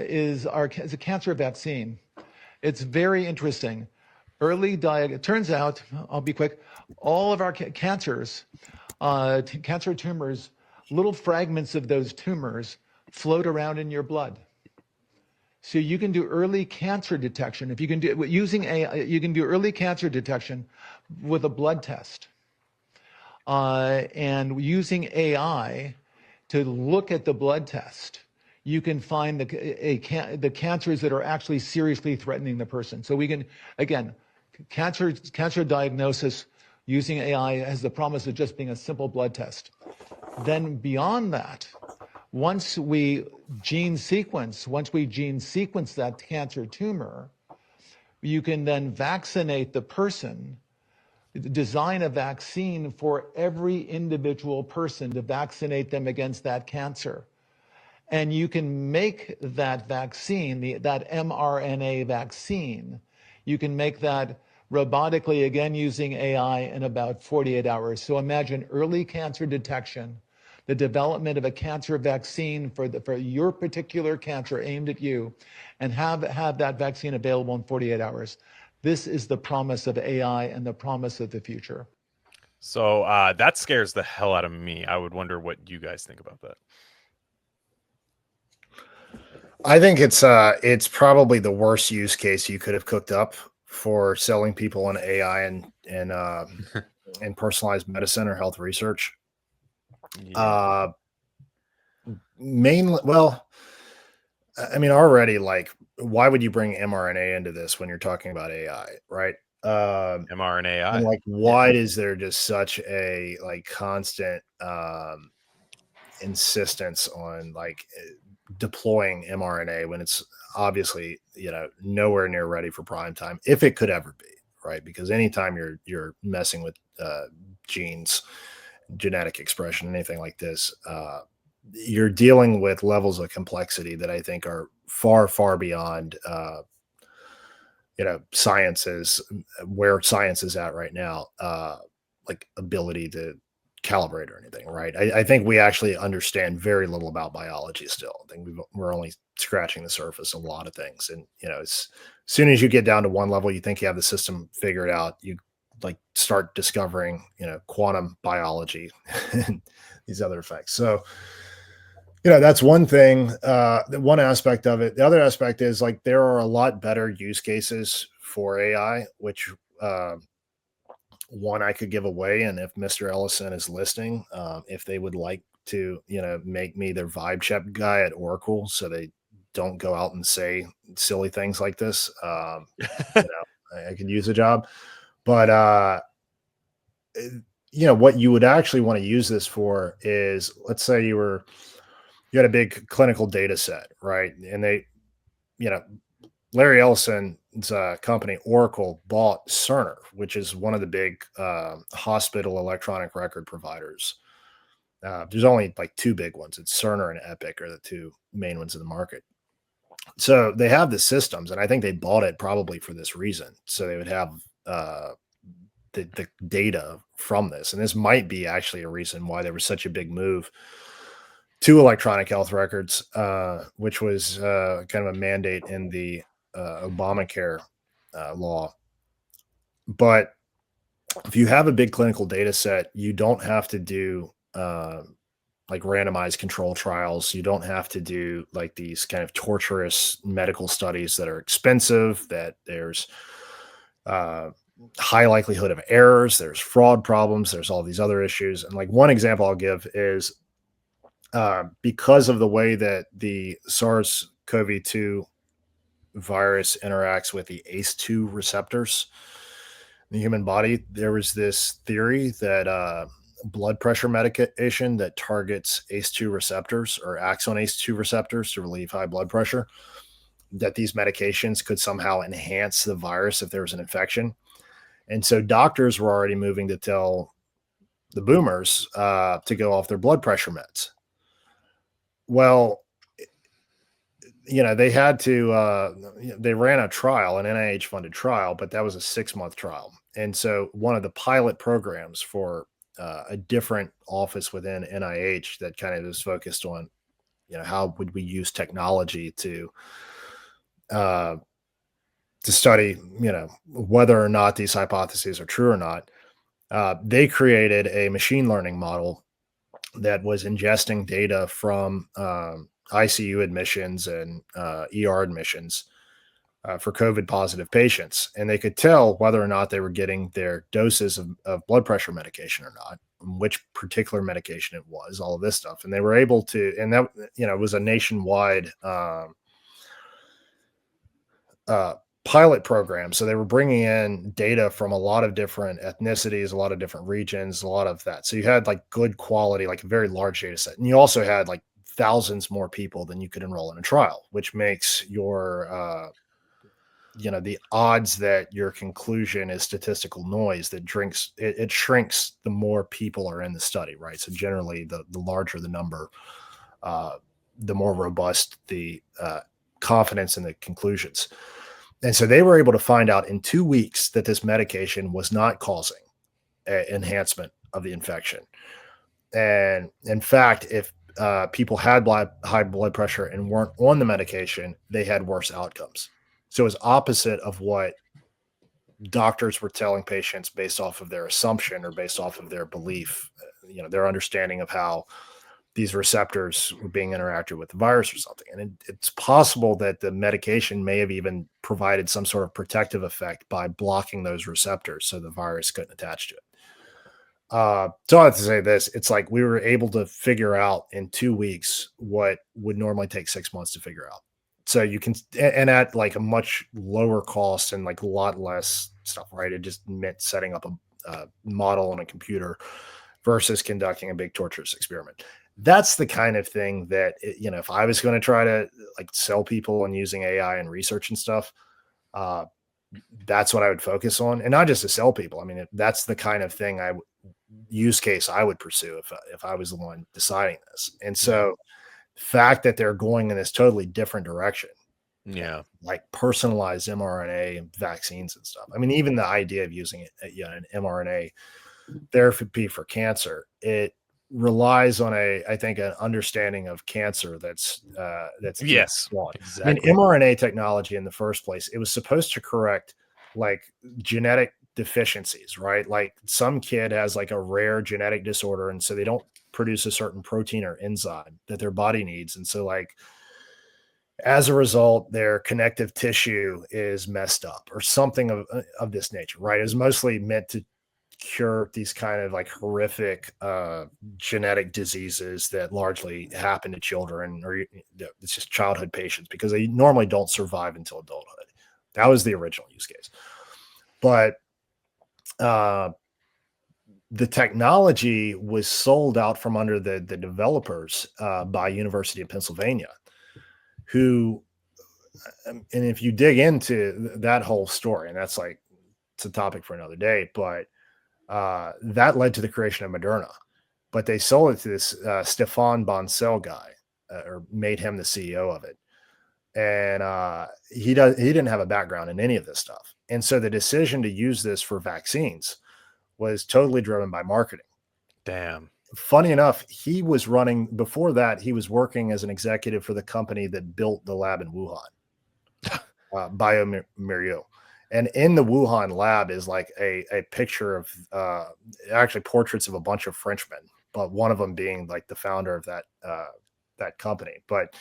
is a cancer vaccine. It's very interesting. It turns out, I'll be quick, all of our cancers, cancer tumors, little fragments of those tumors float around in your blood. So you can do early cancer detection. If you can do using you can do early cancer detection with a blood test, and using AI to look at the blood test, you can find the cancers that are actually seriously threatening the person. So we can, again, cancer diagnosis using AI has the promise of just being a simple blood test. Then beyond that, once we gene sequence that cancer tumor, you can then vaccinate the person, design a vaccine for every individual person to vaccinate them against that cancer. And you can make that vaccine, that mRNA vaccine, you can make that robotically, again, using AI in about 48 hours. So imagine early cancer detection, the development of a cancer vaccine for your particular cancer aimed at you, and have that vaccine available in 48 hours. This is the promise of AI and the promise of the future. So that scares the hell out of me. I would wonder what you guys think about that. I think it's probably the worst use case you could have cooked up for selling people on AI and personalized medicine or health research. Yeah. Well, I mean, already, like, why would you bring mRNA into this when you're talking about AI, right? mRNAI. And like, why is there just such a like constant insistence on like deploying mRNA when it's obviously nowhere near ready for prime time, if it could ever be, right? Because anytime you're messing with genes, genetic expression, anything like this, you're dealing with levels of complexity that I think are far, far beyond sciences, where science is at right now, like ability to calibrate or anything, right? I think we actually understand very little about biology still. I think we're only scratching the surface of a lot of things. And, as soon as you get down to one level, you think you have the system figured out, you like start discovering, quantum biology and these other effects. So, that's one thing, one aspect of it. The other aspect is like there are a lot better use cases for AI, which one I could give away. And if Mr. Ellison is listening, if they would like to, make me their vibe check guy at Oracle so they don't go out and say silly things like this, I could use a job. But what you would actually want to use this for is, let's say you had a big clinical data set, right? And Larry Ellison's company, Oracle, bought Cerner, which is one of the big hospital electronic record providers. There's only like two big ones. It's Cerner and Epic are the two main ones in the market. So they have the systems, and I think they bought it probably for this reason. So they would have the data from this. And this might be actually a reason why there was such a big move to electronic health records, which was kind of a mandate in the Obamacare law. But if you have a big clinical data set, you don't have to do like randomized control trials. You don't have to do like these kind of torturous medical studies that are expensive, that there's high likelihood of errors, there's fraud problems, there's all these other issues. And like one example I'll give is because of the way that the SARS-CoV-2 virus interacts with the ACE2 receptors in the human body, there was this theory that blood pressure medication that targets ACE2 receptors or acts on ACE2 receptors to relieve high blood pressure, that these medications could somehow enhance the virus if there was an infection. And so doctors were already moving to tell the boomers to go off their blood pressure meds. Well, they had to, they ran a trial, an NIH funded trial, but that was a 6-month trial. And so one of the pilot programs for a different office within NIH that kind of is focused on, how would we use technology to study, whether or not these hypotheses are true or not. They created a machine learning model that was ingesting data from ICU admissions and ER admissions for COVID positive patients. And they could tell whether or not they were getting their doses of blood pressure medication or not, which particular medication it was, all of this stuff. And they were able to, and that, it was a nationwide pilot program. So they were bringing in data from a lot of different ethnicities, a lot of different regions, a lot of that. So you had like good quality, like a very large data set. And you also had like thousands more people than you could enroll in a trial, which makes your, the odds that your conclusion is statistical noise that it shrinks the more people are in the study, right? So generally the larger the number, the more robust the confidence in the conclusions. And so they were able to find out in 2 weeks that this medication was not causing enhancement of the infection. And in fact, if people had high blood pressure and weren't on the medication, they had worse outcomes. So it was opposite of what doctors were telling patients based off of their assumption or based off of their belief, their understanding of how these receptors were being interacted with the virus or something. And it's possible that the medication may have even provided some sort of protective effect by blocking those receptors so the virus couldn't attach to it. So I have to say this, it's like we were able to figure out in 2 weeks what would normally take 6 months to figure out. So you can, and at like a much lower cost and like a lot less stuff, right? It just meant setting up a model on a computer versus conducting a big torturous experiment. That's the kind of thing that, if I was going to try to like sell people on using AI and research and stuff, that's what I would focus on. And not just to sell people. I mean, that's the kind of thing use case I would pursue if I was the one deciding this. And so the fact that they're going in this totally different direction, like personalized mRNA vaccines and stuff. I mean, even the idea of using it, an mRNA therapy for cancer, it relies on I think an understanding of cancer that's yes, exactly. I mean, mRNA technology in the first place, it was supposed to correct like genetic deficiencies, right? Like some kid has like a rare genetic disorder, and so they don't produce a certain protein or enzyme that their body needs. And so like, as a result, their connective tissue is messed up or something of this nature, right? It's mostly meant to cure these kind of like horrific genetic diseases that largely happen to children, or it's just childhood patients, because they normally don't survive until adulthood. That was the original use case. But the technology was sold out from under the developers by University of Pennsylvania, who, and if you dig into that whole story, and that's like, it's a topic for another day, but that led to the creation of Moderna. But they sold it to this Stefan Bancel guy, or made him the CEO of it. And he didn't have a background in any of this stuff. And so the decision to use this for vaccines was totally driven by marketing. Damn. Funny enough, he was running, before that, he was working as an executive for the company that built the lab in Wuhan, bioMérieux. And in the Wuhan lab is like a picture of actually portraits of a bunch of Frenchmen, but one of them being like the founder of that company. But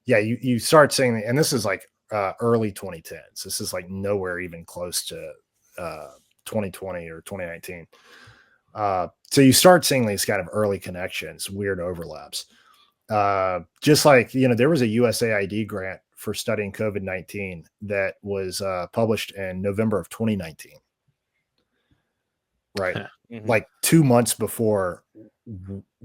yeah, you start seeing, and this is like early 2010s. This is like nowhere even close to 2020 or 2019. So you start seeing these kind of early connections, weird overlaps. Just like, there was a USAID grant for studying COVID-19 that was published in November of 2019. Right. Mm-hmm. Like 2 months before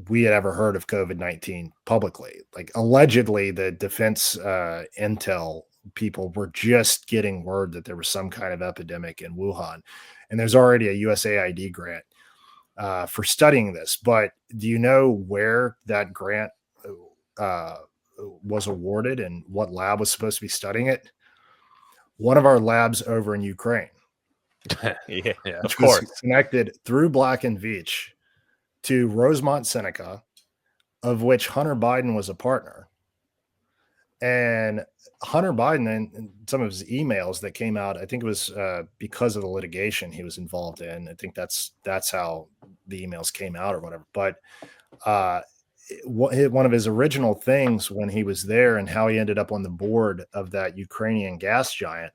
we had ever heard of COVID-19 publicly. Like allegedly the defense intel people were just getting word that there was some kind of epidemic in Wuhan. And there's already a USAID grant for studying this. But do you know where that grant was awarded and what lab was supposed to be studying it? One of our labs over in Ukraine. Yeah, of course. Connected through Black and Veatch to Rosemont Seneca, of which Hunter Biden was a partner. And Hunter Biden, and some of his emails that came out, I think it was because of the litigation he was involved in. I think that's how the emails came out or whatever. But one of his original things when he was there, and how he ended up on the board of that Ukrainian gas giant,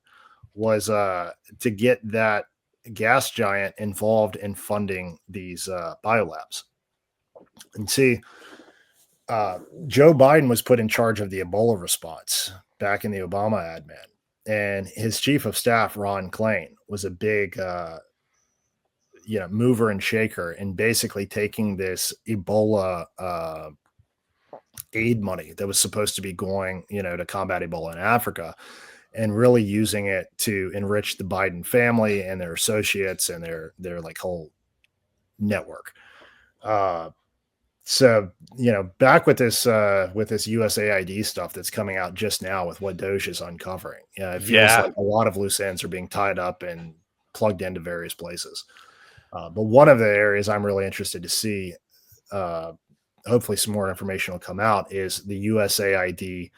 was to get that gas giant involved in funding these biolabs. And see, Joe Biden was put in charge of the Ebola response back in the Obama admin, and his chief of staff, Ron Klain, was a big mover and shaker in basically taking this Ebola aid money that was supposed to be going, to combat Ebola in Africa, and really using it to enrich the Biden family and their associates and their like whole network. So, back with this USAID stuff that's coming out just now with what Doge is uncovering. It feels like a lot of loose ends are being tied up and plugged into various places. But one of the areas I'm really interested to see, hopefully some more information will come out, is the USAID,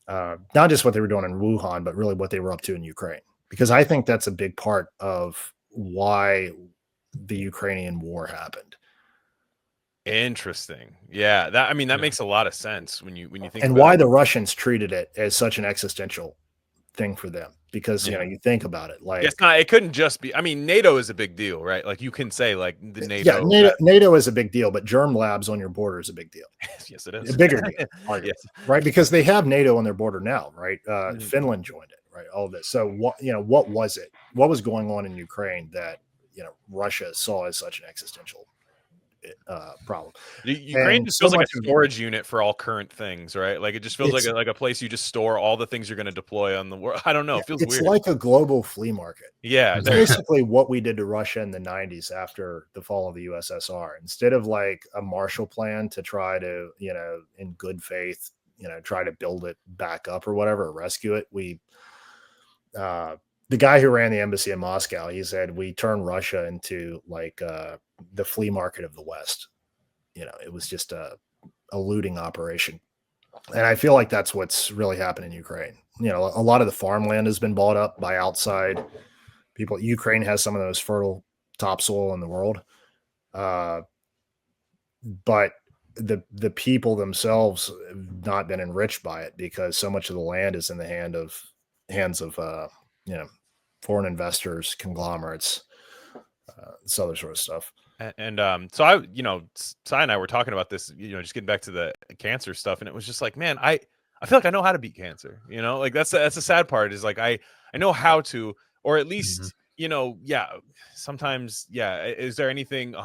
not just what they were doing in Wuhan, but really what they were up to in Ukraine. Because I think that's a big part of why the Ukrainian war happened. Interesting. Yeah, that makes a lot of sense when you think. And why the Russians treated it as such an existential thing for them, because you think about it, like it's not. It couldn't just be. I mean, NATO is a big deal, right? Like you can say like the NATO. Yeah, NATO is a big deal, but germ labs on your border is a big deal. Yes, it is a bigger deal, yes. Right? Because they have NATO on their border now, right? Finland joined it, right? All of this. So what was it? What was going on in Ukraine that Russia saw as such an existential problem? Ukraine just feels like a storage unit for all current things, right? Like it just feels like a place you just store all the things you're going to deploy on the world. I don't know. It feels it's weird. Like a global flea market. Yeah. It's basically what we did to Russia in the 90s after the fall of the USSR. Instead of like a Marshall Plan to try to, in good faith, try to build it back up or whatever, or rescue it, the guy who ran the embassy in Moscow, he said, we turned Russia into like the flea market of the West. It was just a looting operation. And I feel like that's what's really happened in Ukraine. A lot of the farmland has been bought up by outside people. Ukraine has some of the most fertile topsoil in the world. But the people themselves have not been enriched by it, because so much of the land is in the hands of foreign investors, conglomerates, this other sort of stuff. And so I, Sai and I were talking about this, just getting back to the cancer stuff, and it was just like, man, I feel like I know how to beat cancer. Like that's the sad part, is like I know how to, or at least sometimes, is there anything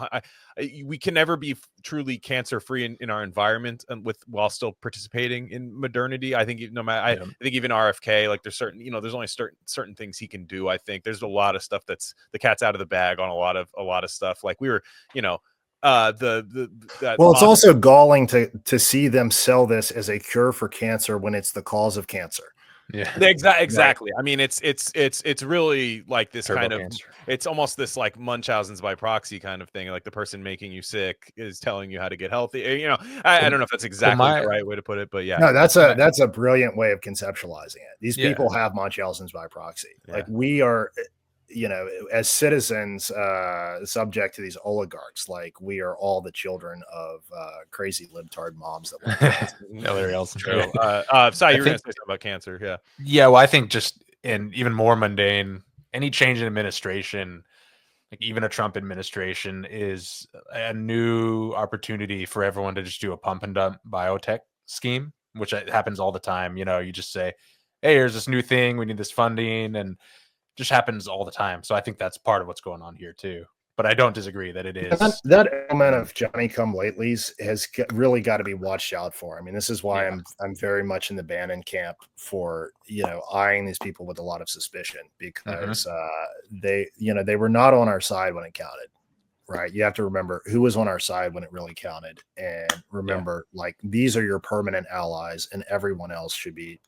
we can never be truly cancer free in our environment, and while still participating in modernity. I think I think even RFK, like there's certain, there's only certain things he can do. I think there's a lot of stuff that's the cat's out of the bag on a lot of stuff. Like we were, it's also galling to see them sell this as a cure for cancer when it's the cause of cancer. Yeah, exactly. Right. I mean, it's really like this Turbo kind of cancer. It's almost this like Munchausen's by proxy kind of thing. Like the person making you sick is telling you how to get healthy. I don't know if that's exactly the right way to put it, but yeah. No, that's a brilliant way of conceptualizing it. These people have Munchausen's by proxy. Yeah. Like we are, as citizens, subject to these oligarchs. Like we are all the children of crazy libtard moms that want no, they're else true. Sai, you were going to say something about cancer, yeah. Well, I think just, and even more mundane, any change in administration, like even a Trump administration, is a new opportunity for everyone to just do a pump and dump biotech scheme, which happens all the time. You just say, hey, here's this new thing, we need this funding, and just happens all the time. So I think that's part of what's going on here too. But I don't disagree that it is. That element of Johnny come latelys has really got to be watched out for. I mean, this is why I'm very much in the Bannon camp for, eyeing these people with a lot of suspicion, because they were not on our side when it counted. Right. You have to remember who was on our side when it really counted, and remember, like, these are your permanent allies, and everyone else should be,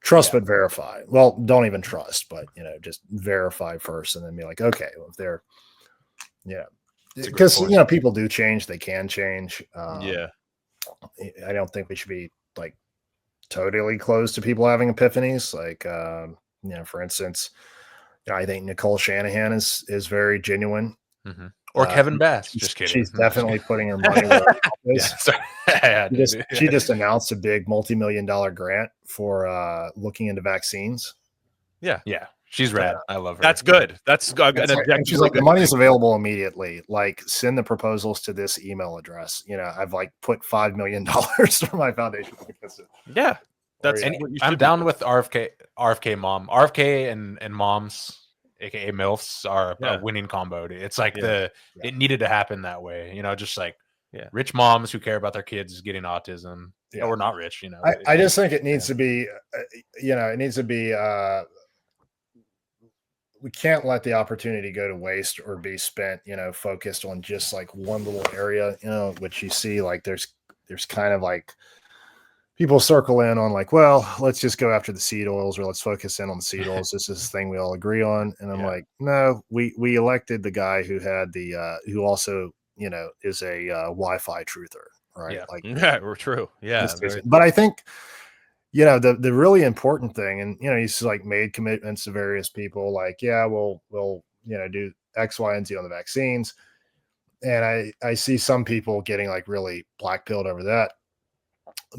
trust but verify. Well, don't even trust, but just verify first, and then be like, okay, well, if they're, because people do change, they can change. I don't think we should be like totally closed to people having epiphanies. Like, for instance, I think Nicole Shanahan is very genuine. Mm-hmm. Or Kevin Bass. Just kidding. She's definitely putting her money where her mouth is. She just announced a big multi-million-dollar grant for looking into vaccines. Yeah. She's rad. I love her. That's good. That's good. And she's like, the money is available immediately. Like, send the proposals to this email address. I've like put $5 million for my foundation. Yeah. I'm down with RFK mom. RFK and moms, aka MILFs, are a winning combo. It's like it needed to happen that way. Just like rich moms who care about their kids getting autism, or not rich. I just think it needs to be, we can't let the opportunity go to waste or be spent, focused on just like one little area, which you see like there's kind of like people circle in on like, well, let's just go after the seed oils, or let's focus in on the seed oils. This is the thing we all agree on. And I'm like, no, we elected the guy who had who also, is a Wi-Fi truther, right? We're true. Yeah. But I think, the really important thing, and, he's like made commitments to various people, like, we'll do X, Y, and Z on the vaccines. And I see some people getting like really black-pilled over that.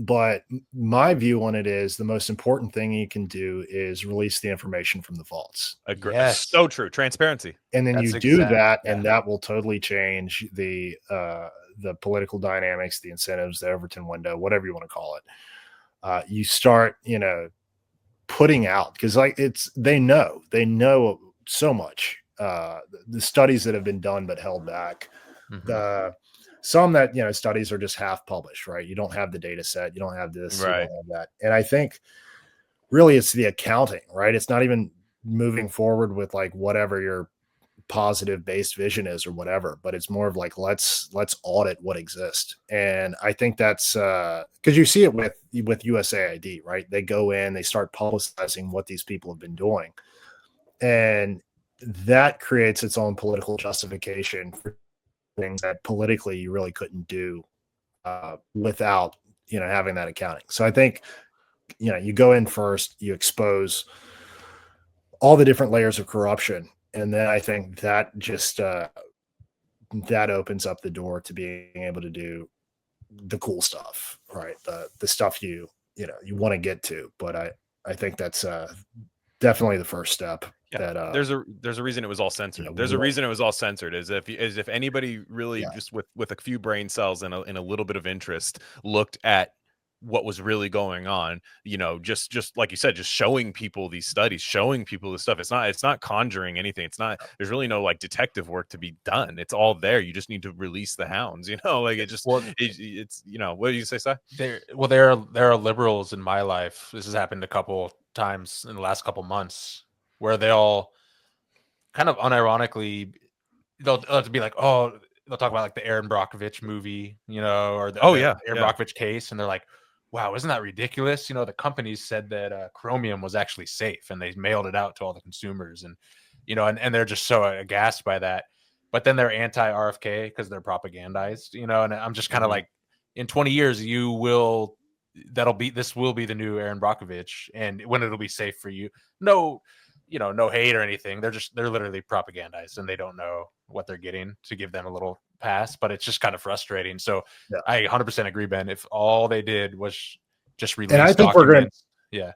But my view on it is the most important thing you can do is release the information from the vaults. Yes. So true. Transparency. And then you do that, and that will totally change the political dynamics, the incentives, the Overton window, whatever you want to call it. You start, putting out, because like they know so much. The studies that have been done but held back. Mm-hmm. Some that, studies are just half published, right? You don't have the data set. You don't have this, right. You don't have that. And I think really it's the accounting, right? It's not even moving forward with like whatever your positive based vision is or whatever, but it's more of like, let's audit what exists. And I think that's because you see it with USAID, right? They go in, they start publicizing what these people have been doing. And that creates its own political justification for things that politically you really couldn't do without having that accounting. So I think you go in first, you expose all the different layers of corruption, and then I think that just that opens up the door to being able to do the cool stuff, right? The stuff you want to get to. But I think that's definitely the first step. Yeah, That there's a reason it was all censored. There's a reason it was all censored. As if anybody really just with a few brain cells and a little bit of interest looked at what was really going on, just like you said, just showing people these studies, showing people this stuff. It's not conjuring anything. There's really no like detective work to be done. It's all there. You just need to release the hounds, like it just, it's what do you say, Si? There are liberals in my life. This has happened a couple times in the last couple months where they'll kind of unironically, they'll be like, oh, they'll talk about like the Aaron Brockovich movie, or the Aaron Brockovich case. And they're like, wow, isn't that ridiculous? The companies said that chromium was actually safe and they mailed it out to all the consumers, and and they're just so aghast by that. But then they're anti-RFK because they're propagandized, and I'm just kind of like, in 20 years, this will be the new Aaron Brockovich, and when it'll be safe for you. No hate or anything. They're literally propagandized, and they don't know what they're getting to give them a little pass, but it's just kind of frustrating. So I 100% agree, Ben. If all they did was just release, and I think documents,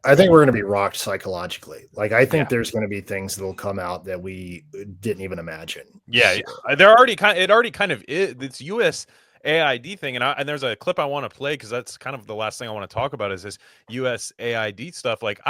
I think we're going to be rocked psychologically. Like, I think there's going to be things that'll come out that we didn't even imagine. Yeah, they're already kind of is. It's USAID thing, and there's a clip I want to play because that's kind of the last thing I want to talk about is this USAID stuff. Like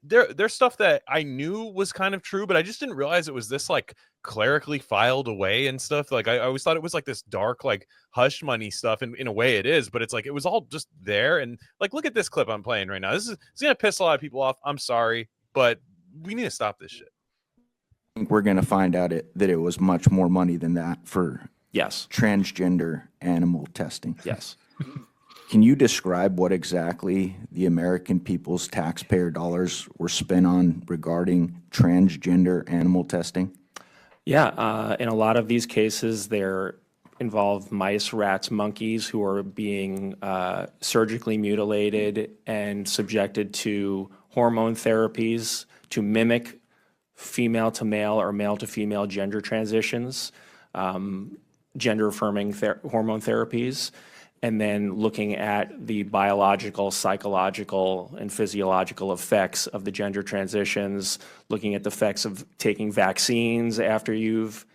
there's stuff that I knew was kind of true, but I just didn't realize it was this like clerically filed away and stuff. Like I always thought it was like this dark, like hush money stuff, and in a way it is, but it's like it was all just there. And like, look at this clip I'm playing right now. It's gonna piss a lot of people off. I'm sorry, but we need to stop this shit. I think we're gonna find out that it was much more money than that for transgender animal testing. Yes. Can you describe what exactly the American people's taxpayer dollars were spent on regarding transgender animal testing? Yeah, in a lot of these cases, they involve mice, rats, monkeys who are being surgically mutilated and subjected to hormone therapies to mimic female to male or male to female gender transitions, gender-affirming hormone therapies, and then looking at the biological, psychological, and physiological effects of the gender transitions, looking at the effects of taking vaccines after you've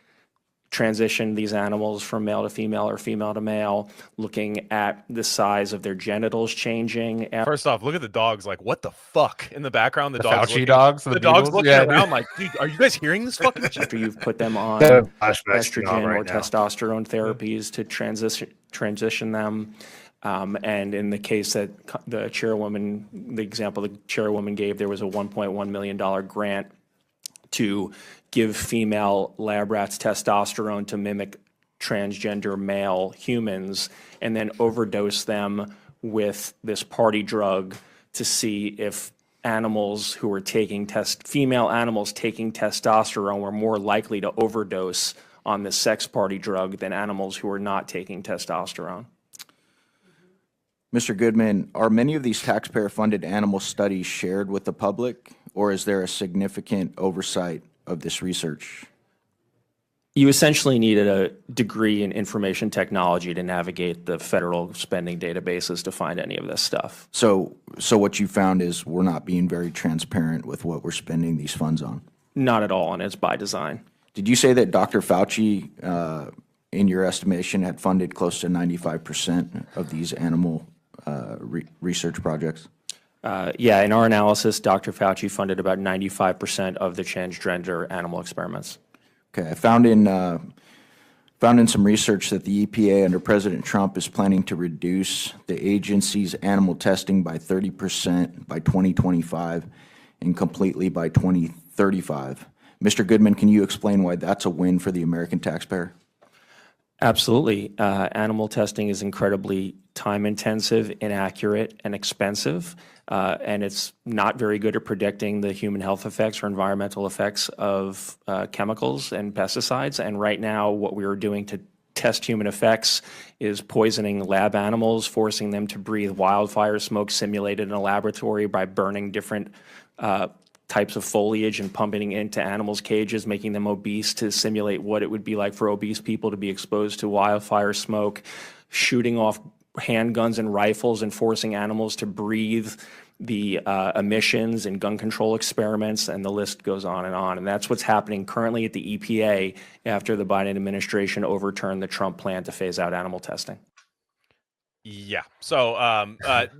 transitioned these animals from male to female or female to male, looking at the size of their genitals changing. First off, look at the dogs. Like, what the fuck in the background? The dogs, Fauci dogs, the dogs looking around like, dude, are you guys hearing this fucking shit? After you've put them on estrogen or testosterone therapies to transition them. And in the case that the example the chairwoman gave, there was a $1.1 million grant to give female lab rats testosterone to mimic transgender male humans, and then overdose them with this party drug to see if animals who were taking female animals taking testosterone were more likely to overdose on the sex party drug than animals who were not taking testosterone. Mr. Goodman, are many of these taxpayer-funded animal studies shared with the public, or is there a significant oversight of this research? You essentially needed a degree in information technology to navigate the federal spending databases to find any of this stuff. So what you found is we're not being very transparent with what we're spending these funds on? Not at all, and it's by design. Did you say that Dr. Fauci, in your estimation, had funded close to 95% of these animal research projects? Yeah, in our analysis, Dr. Fauci funded about 95% of the transgender animal experiments. Okay, I found in some research that the EPA under President Trump is planning to reduce the agency's animal testing by 30% by 2025 and completely by 2035. Mr. Goodman, can you explain why that's a win for the American taxpayer? Absolutely. Animal testing is incredibly time-intensive, inaccurate, and expensive, and it's not very good at predicting the human health effects or environmental effects of chemicals and pesticides. And right now, what we are doing to test human effects is poisoning lab animals, forcing them to breathe wildfire smoke simulated in a laboratory by burning different types of foliage and pumping into animals' cages, making them obese to simulate what it would be like for obese people to be exposed to wildfire smoke, shooting off handguns and rifles and forcing animals to breathe the emissions and gun control experiments, and the list goes on. And that's what's happening currently at the EPA after the Biden administration overturned the Trump plan to phase out animal testing. Yeah. So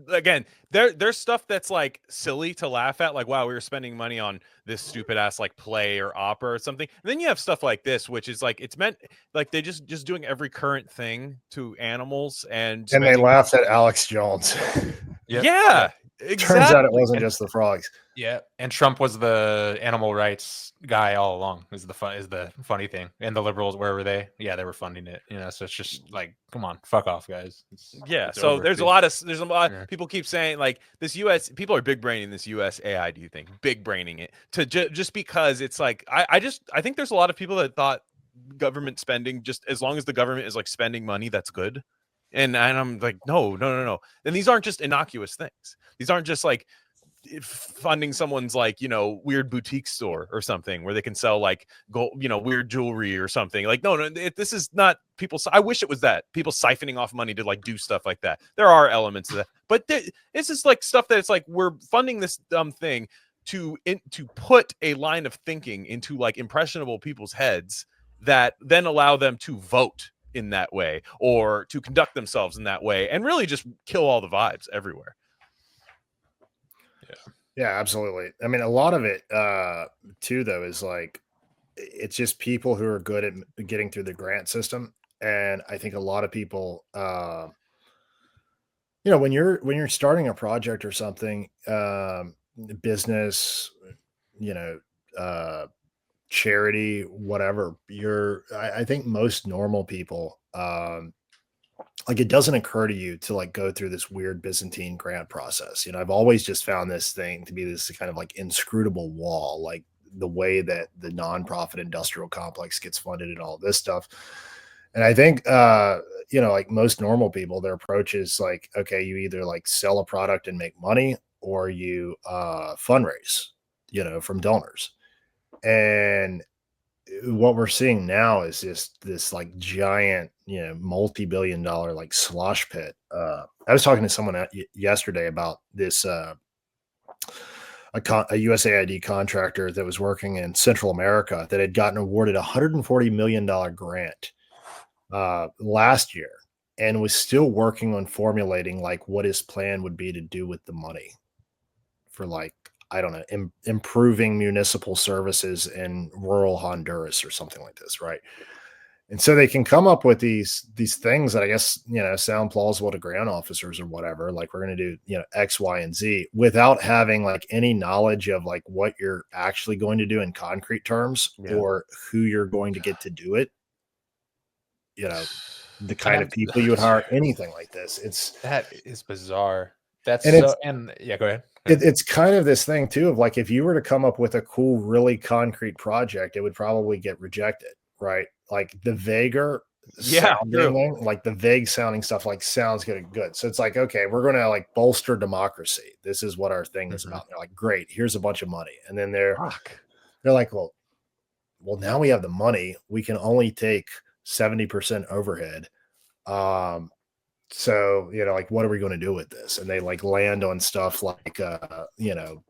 again, there's stuff that's like silly to laugh at, like, wow, we were spending money on this stupid ass like play or opera or something. And then you have stuff like this, which is like, it's meant like they just doing every current thing to animals, and they laughed at Alex Jones. Yeah. Exactly. Turns out it wasn't just the frogs. Yeah, and Trump was the animal rights guy all along. Is the funny thing. And the liberals, where were they? Yeah, they were funding it. You know, so it's just like, come on, fuck off, guys. It's so over, there's dude. a lot. Yeah. People keep saying like this people are big braining this USAID thing, big braining it to just because it's like I think there's a lot of people that thought government spending, just as long as the government is like spending money, that's good. And I'm like, no. And these aren't just innocuous things. These aren't just like funding someone's like, you know, weird boutique store or something where they can sell like gold, you know, weird jewelry or something. Like, no, this is not people. I wish it was that people siphoning off money to like do stuff like that. There are elements of that, but it's just like stuff that it's like we're funding this dumb thing to put a line of thinking into like impressionable people's heads that then allow them to vote in that way or to conduct themselves in that way and really just kill all the vibes everywhere. Yeah, absolutely. I mean, a lot of it too, though, is like it's just people who are good at getting through the grant system. And I think a lot of people, you know, when you're starting a project or something, business, you know, charity, whatever, I think most normal people, like it doesn't occur to you to like go through this weird Byzantine grant process. You know, I've always just found this thing to be this kind of like inscrutable wall, like the way that the nonprofit industrial complex gets funded and all this stuff. And I think, you know, like most normal people, their approach is like, okay, you either like sell a product and make money or you fundraise, you know, from donors. And what we're seeing now is just this like giant, you know, multi-billion-dollar like slush pit. I was talking to someone yesterday about this, a USAID contractor that was working in Central America that had gotten awarded $140 million grant last year and was still working on formulating like what his plan would be to do with the money for like, I don't know, improving municipal services in rural Honduras or something like this, right? And so they can come up with these things that I guess, you know, sound plausible to grant officers or whatever, like we're going to do, you know, X, Y, and Z without having like any knowledge of like what you're actually going to do in concrete terms or who you're going to get to do it. You know, the kind of people you would hire, anything like this. That is bizarre. That's yeah, go ahead. It's kind of this thing too of like if you were to come up with a cool, really concrete project, it would probably get rejected, right? Like the vaguer sounding, like the vague sounding stuff, like sounds good. So it's like, okay, we're going to like bolster democracy. This is what our thing is about. They're like, great, here's a bunch of money, and then they're like, well, now we have the money. We can only take 70% overhead. So, you know, like, what are we going to do with this? And they like land on stuff like, you know,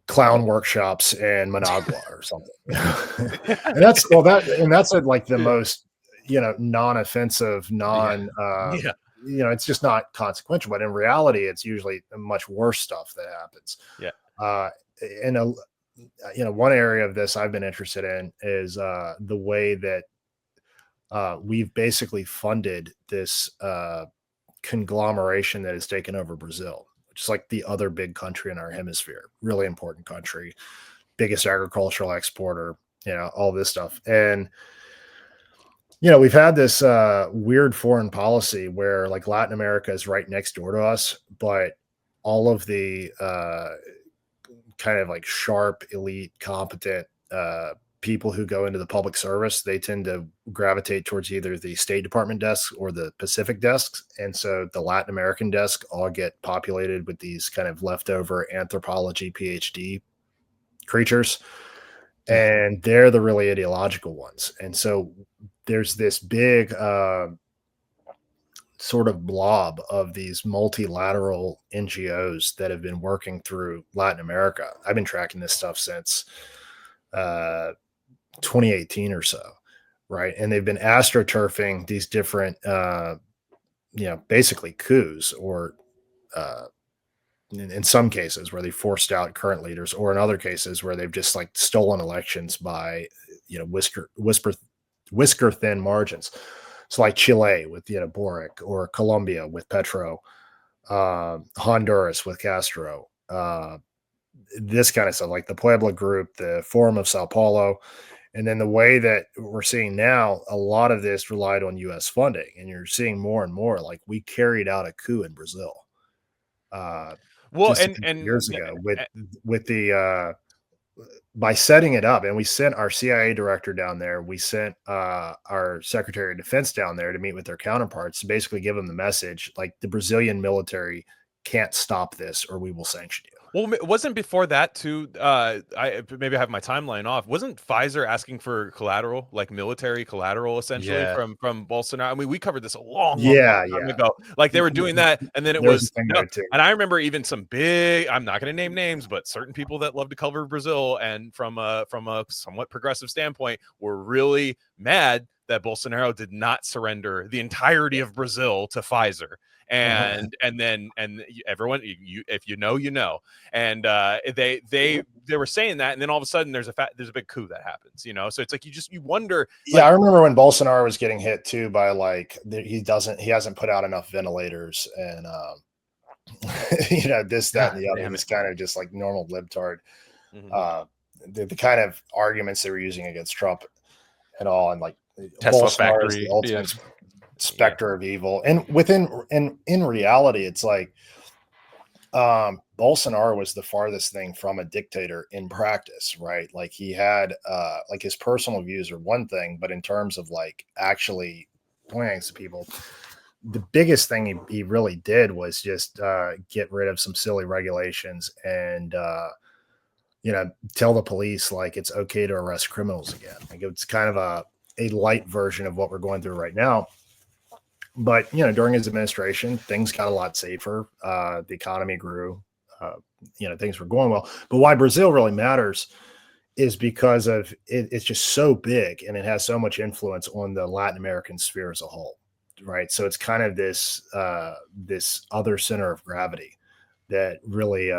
clown workshops in Managua or something. And that's like the most, you know, non-offensive, you know, it's just not consequential, but in reality, it's usually much worse stuff that happens. And you know, one area of this I've been interested in is the way that we've basically funded this conglomeration that has taken over Brazil, which is like the other big country in our hemisphere, really important country, biggest agricultural exporter, you know, all this stuff. And, you know, we've had this weird foreign policy where like Latin America is right next door to us, but all of the kind of like sharp, elite, competent people who go into the public service, they tend to gravitate towards either the State Department desks or the Pacific desks. And so the Latin American desk all get populated with these kind of leftover anthropology PhD creatures. And they're the really ideological ones. And so there's this big sort of blob of these multilateral NGOs that have been working through Latin America. I've been tracking this stuff since 2018 or so, right? And they've been astroturfing these different, basically coups, or in some cases where they forced out current leaders, or in other cases where they've just like stolen elections by, whisker thin margins. So like Chile with, Boric, or Colombia with Petro, Honduras with Castro, this kind of stuff, like the Puebla group, the Forum of Sao Paulo. And then the way that we're seeing now, a lot of this relied on U.S. funding, and you're seeing more and more, like we carried out a coup in Brazil. Years ago with the by setting it up, and we sent our CIA director down there. We sent our Secretary of Defense down there to meet with their counterparts to basically give them the message, like the Brazilian military can't stop this, or we will sanction you. Well, it wasn't before that too. I have my timeline off. Wasn't Pfizer asking for collateral, like military collateral, essentially from Bolsonaro? I mean, we covered this a long time ago. Like they were doing that, and then it was. And I remember even some big. I'm not going to name names, but certain people that love to cover Brazil, and from a somewhat progressive standpoint, were really mad that Bolsonaro did not surrender the entirety of Brazil to Pfizer. And then everyone, if you know, and they were saying that, and then all of a sudden there's a big coup that happens, so it's like you wonder. I remember when Bolsonaro was getting hit too by like he hasn't put out enough ventilators, and this, that, and the other. It's kind of just like normal libtard. The kind of arguments they were using against Trump and all, and like Tesla Bolsonaro factory, is the ultimate specter of evil. And in reality, it's like Bolsonaro was the farthest thing from a dictator in practice, right? Like he had like his personal views are one thing, but in terms of like actually pointing to people, the biggest thing he really did was just get rid of some silly regulations and tell the police like it's okay to arrest criminals again. Like it's kind of a light version of what we're going through right now. But, during his administration, things got a lot safer. The economy grew, things were going well. But why Brazil really matters is because of it's just so big, and it has so much influence on the Latin American sphere as a whole, right? So it's kind of this other center of gravity that really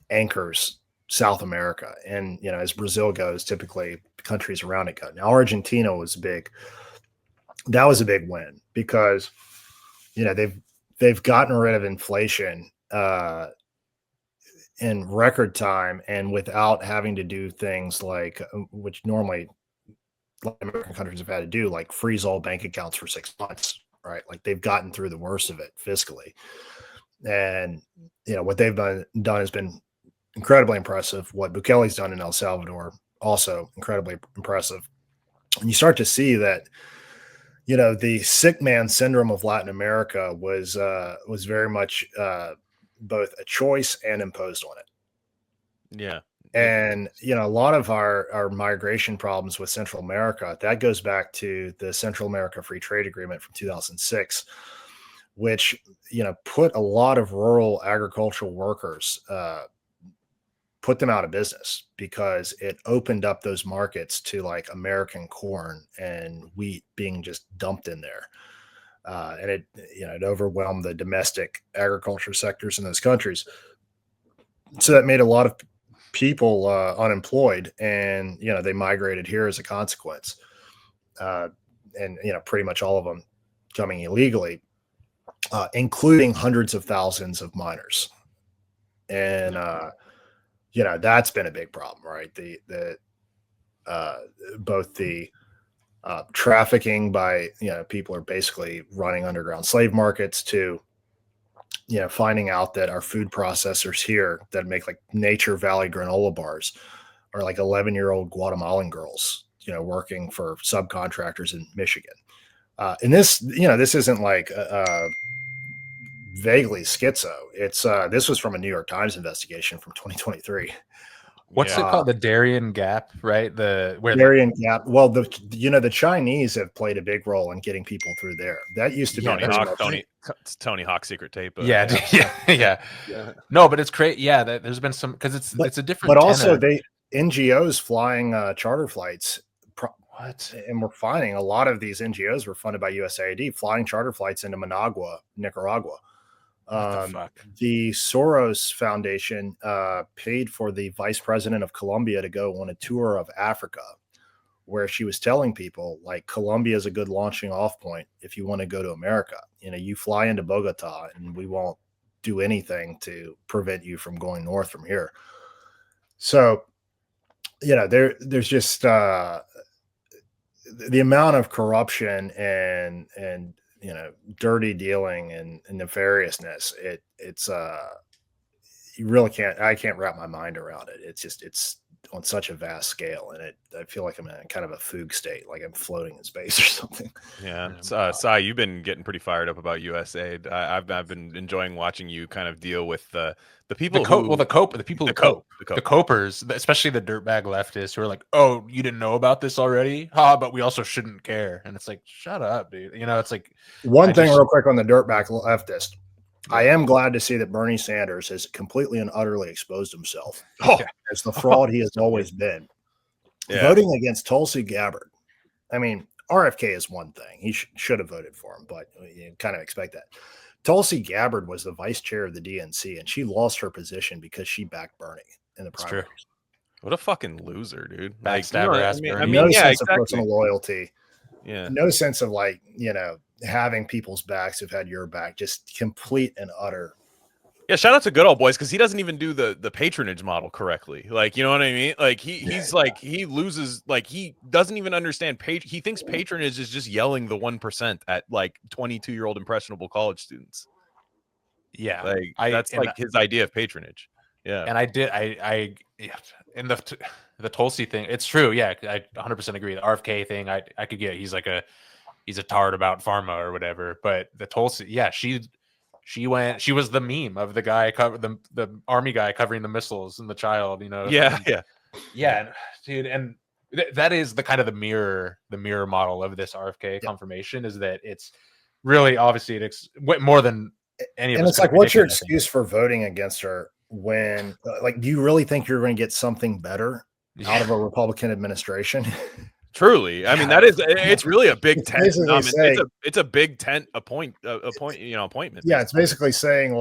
anchors South America. And, as Brazil goes, typically countries around it go. Now, Argentina was big. That was a big win because, they've gotten rid of inflation in record time, and without having to do things like, which normally Latin American countries have had to do, like freeze all bank accounts for 6 months, right? Like they've gotten through the worst of it fiscally. And, what they've done has been incredibly impressive. What Bukele's done in El Salvador, also incredibly impressive. And you start to see that, the sick man syndrome of Latin America was very much both a choice and imposed on it. Yeah. And, a lot of our migration problems with Central America, that goes back to the Central America Free Trade Agreement from 2006, which, put a lot of rural agricultural workers, put them out of business because it opened up those markets to like American corn and wheat being just dumped in there. And it overwhelmed the domestic agriculture sectors in those countries. So that made a lot of people unemployed, and, they migrated here as a consequence. And, pretty much all of them coming illegally, including hundreds of thousands of minors. And, that's been a big problem, right? Both the trafficking by, people are basically running underground slave markets to, finding out that our food processors here that make like Nature Valley granola bars are like 11-year-old Guatemalan girls, working for subcontractors in Michigan. And this, this isn't like vaguely schizo. It's this was from a New York Times investigation from 2023. What's it called? The Darien Gap, right? Darien Gap. Well, the Chinese have played a big role in getting people through there. That used to be Tony Hawk's secret tape. Yeah. No, but it's great. Yeah, there's been some because it's a different. But also, NGOs flying charter flights. What? And we're finding a lot of these NGOs were funded by USAID, flying charter flights into Managua, Nicaragua. The Soros Foundation paid for the vice president of Colombia to go on a tour of Africa, where she was telling people like Colombia is a good launching off point if you want to go to America. You fly into Bogota and we won't do anything to prevent you from going north from here. So, there's just the amount of corruption and dirty dealing and nefariousness. It's you really I can't wrap my mind around it. It's on such a vast scale, and I feel like I'm in kind of a fugue state, like I'm floating in space or something. Yeah. Sai, you've been getting pretty fired up about USAID. I've been enjoying watching you kind of deal with the people the copers, especially the dirtbag leftists who are like, oh, you didn't know about this already? But we also shouldn't care. And it's like, shut up, dude. It's like one thing real quick on the dirtbag leftist. I am glad to see that Bernie Sanders has completely and utterly exposed himself as the fraud he has always been. Yeah. Voting against Tulsi Gabbard. I mean, RFK is one thing. He should have voted for him, but you kind of expect that. Tulsi Gabbard was the vice chair of the DNC, and she lost her position because she backed Bernie in the primaries. What a fucking loser, dude. Backstabber ass Bernie. No sense of personal loyalty. Yeah. No sense of having people's backs who've had your back. Just complete and utter. Yeah, shout out to good old boys because he doesn't even do the patronage model correctly. Like, you know what I mean? Like he's like he loses, like he doesn't even understand he thinks patronage is just yelling the 1% at like 22-year-old impressionable college students. Yeah, like that's like his idea of patronage. Yeah, and I in the Tulsi thing, it's true. Yeah, I 100% agree. The RFK thing, I could get. He's a tard about pharma or whatever. But the Tulsi, yeah, she was the meme of the guy the army guy covering the missiles and the child. Yeah, dude, and that is the kind of the mirror model of this RFK confirmation is that it's really obviously it's more than any of us. And it's like, what's your excuse for voting against her when, do you really think you're going to get something better out of a Republican administration? Truly, I mean it's really a big tent. It's a big tent appointment. Yeah, it's basically saying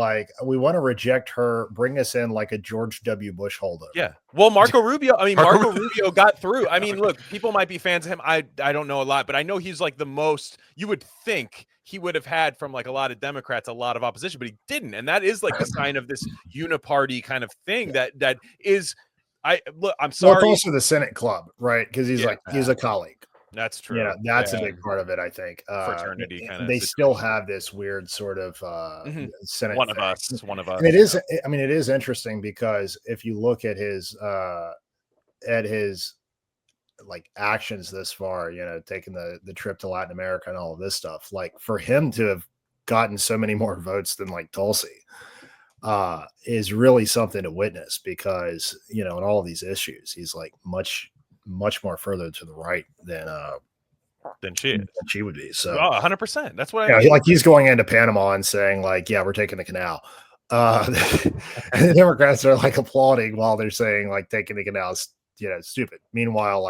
we want to reject her, bring us in like a George W. Bush holdover. Yeah. Well, Marco Rubio. I mean, Marco Rubio got through. I mean, look, people might be fans of him. I don't know a lot, but I know he's like the most. You would think he would have had from like a lot of Democrats a lot of opposition, but he didn't, and that is like a sign of this uniparty kind of thing that is. I'm sorry. Well, it's also the Senate club, right? Because he's a colleague. That's true. Yeah, that's a big part of it, I think. Fraternity kind of. They still have this weird sort of Senate. One of us. And it is. I mean, it is interesting because if you look at his actions this far, taking the trip to Latin America and all of this stuff, like for him to have gotten so many more votes than like Tulsi. Is really something to witness because, in all of these issues, he's like much, much more further to the right than she would be. So 100%. That's what he's going into Panama and saying yeah, we're taking the canal. The Democrats are applauding while they're saying taking the canal is, stupid. Meanwhile,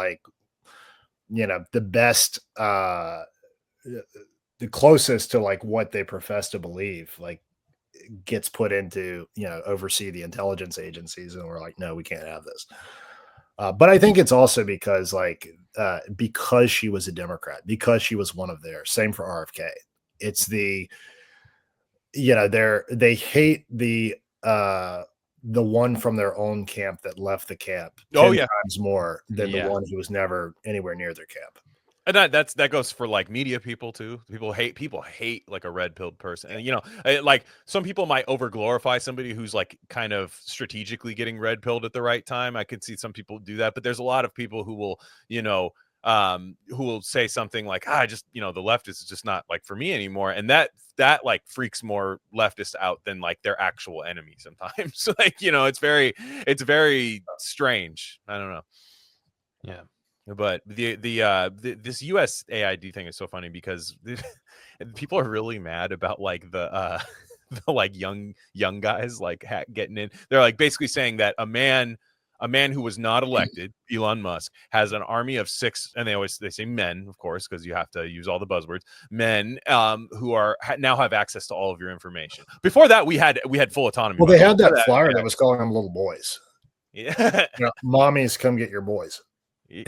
the best, the closest to what they profess to believe, gets put into oversee the intelligence agencies, and we're like, no, we can't have this. But I think it's also because because she was a Democrat, because she was one of theirs. Same for RFK. It's they hate the one from their own camp that left the camp 10 times more than the one who was never anywhere near their camp. And that goes for like media people too. People hate like a red pilled person. And like some people might over glorify somebody who's like kind of strategically getting red pilled at the right time. I could see some people do that, but there's a lot of people who will, who will say something like, the left is just not like for me anymore. And that like freaks more leftists out than like their actual enemy sometimes. Like, it's very strange. I don't know. Yeah. But this USAID thing is so funny because people are really mad about like the like young guys like getting in. They're like basically saying that a man who was not elected, Elon Musk, has an army of 6, and they say men, of course, because you have to use all the buzzwords. Men who are now have access to all of your information. Before that, we had full autonomy. Well, they had that flyer that was calling them little boys. Yeah, mommies, come get your boys. Yeah,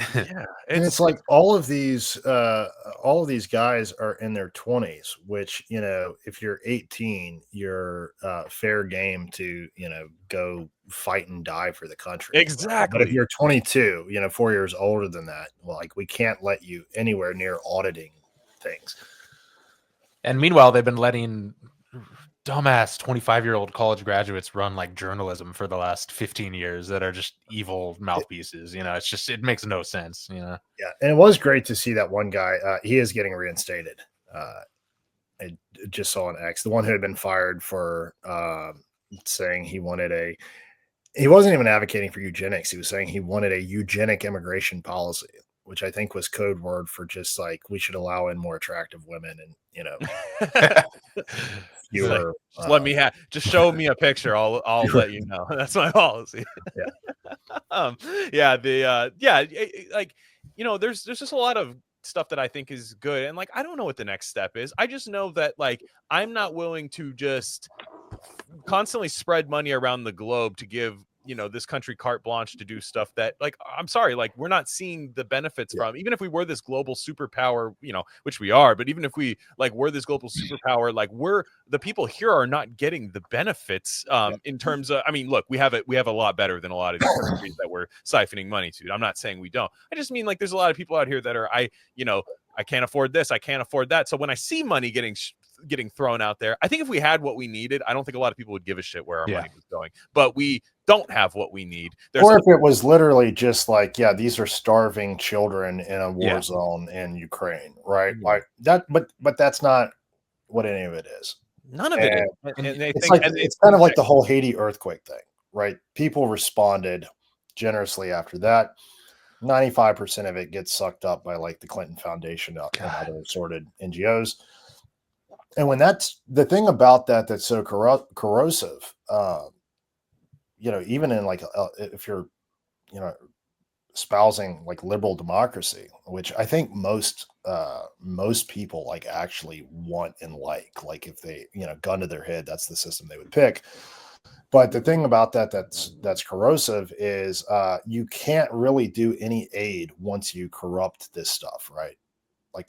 and it's like all of these guys are in their 20s, which if you're 18, you're fair game to go fight and die for the country. Exactly. But if you're 22, 4 years older than that, like we can't let you anywhere near auditing things. And meanwhile, they've been letting dumbass 25-year-old college graduates run like journalism for the last 15 years that are just evil mouthpieces. It makes no sense. Yeah, and it was great to see that one guy. He is getting reinstated. I just saw an X, the one who had been fired for saying he wasn't even advocating for eugenics. He was saying he wanted a eugenic immigration policy, which I think was code word for just like we should allow in more attractive women and fewer. Let me just show me a picture. I'll let you know. That's my policy. Yeah. There's just a lot of stuff that I think is good, and like I don't know what the next step is. I just know that like I'm not willing to just constantly spread money around the globe to give this country carte blanche to do stuff that like I'm sorry, like we're not seeing the benefits from. Even if we were this global superpower, which we are, but even if we like were this global superpower, like the people here are not getting the benefits in terms of, I mean, look, we have a lot better than a lot of these countries that we're siphoning money to. I'm not saying we don't. I just mean like there's a lot of people out here that are I can't afford this, I can't afford that. So when I see money getting thrown out there, I think if we had what we needed, I don't think a lot of people would give a shit where our money was going. But we don't have what we need. Or if it was literally just like, these are starving children in a war zone in Ukraine, right? Like that, but that's not what any of it is. None of it is. It's kind of like the whole Haiti earthquake thing, right? People responded generously after that. 95% of it gets sucked up by like the Clinton Foundation and other assorted NGOs. And when that's the thing about that's so corrosive, even in like if you're, espousing like liberal democracy, which I think most people like actually want and like if they, gun to their head, that's the system they would pick. But the thing about that's corrosive is you can't really do any aid once you corrupt this stuff, right? Like,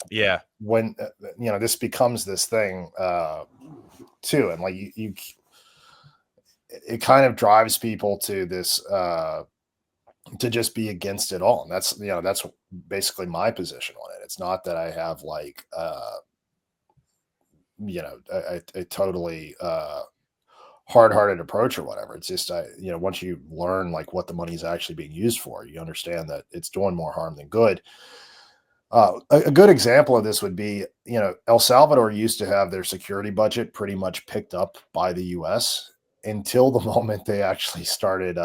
when this becomes this thing too, and like it kind of drives people to this to just be against it all, and that's basically my position on it. It's not that I have like a totally hard-hearted approach or whatever. It's just once you learn like what the money is actually being used for, you understand that it's doing more harm than good. A good example of this would be, El Salvador used to have their security budget pretty much picked up by the U.S. until the moment they actually started,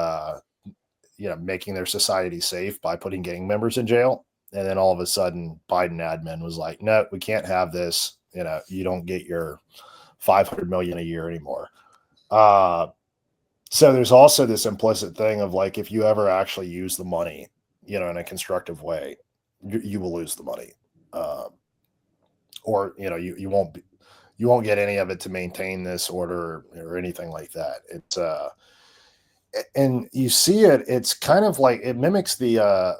making their society safe by putting gang members in jail. And then all of a sudden, Biden admin was like, no, we can't have this. You don't get your $500 million a year anymore. So there's also this implicit thing of like, if you ever actually use the money, in a constructive way, you will lose the money, or you won't get any of it to maintain this order or anything like that. It's and you see it. It's kind of like it mimics the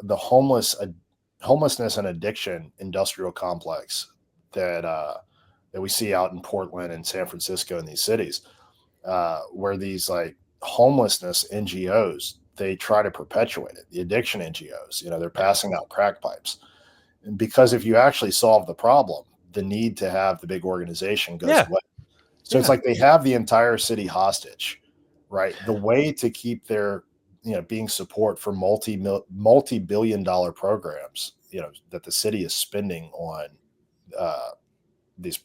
homelessness and addiction industrial complex that we see out in Portland and San Francisco in these cities, where these like homelessness NGOs, they try to perpetuate it. The addiction NGOs, they're passing out crack pipes. because if you actually solve the problem, the need to have the big organization goes away. So it's like they have the entire city hostage, right? The way to keep their, being support for multi-billion-dollar programs, that the city is spending on these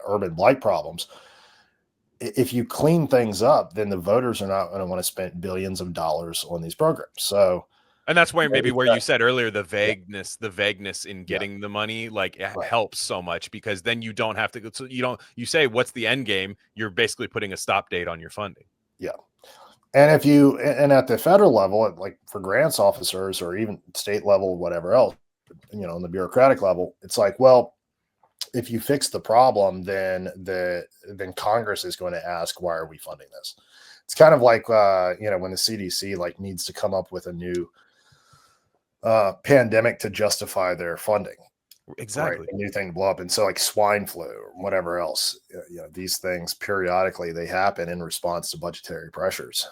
urban blight problems. If you clean things up, then the voters are not going to want to spend billions of dollars on these programs. So, and that's where maybe where you said earlier, the vagueness in getting the money, like it helps so much, because then you don't have to go. So you say, what's the end game? You're basically putting a stop date on your funding. Yeah. And and at the federal level, like for grants officers or even state level, whatever else, on the bureaucratic level, it's like, well, if you fix the problem, then Congress is going to ask, why are we funding this? It's kind of like, when the CDC like needs to come up with a new pandemic to justify their funding. Exactly. Right? A new thing to blow up. And so like swine flu or whatever else, these things periodically, they happen in response to budgetary pressures.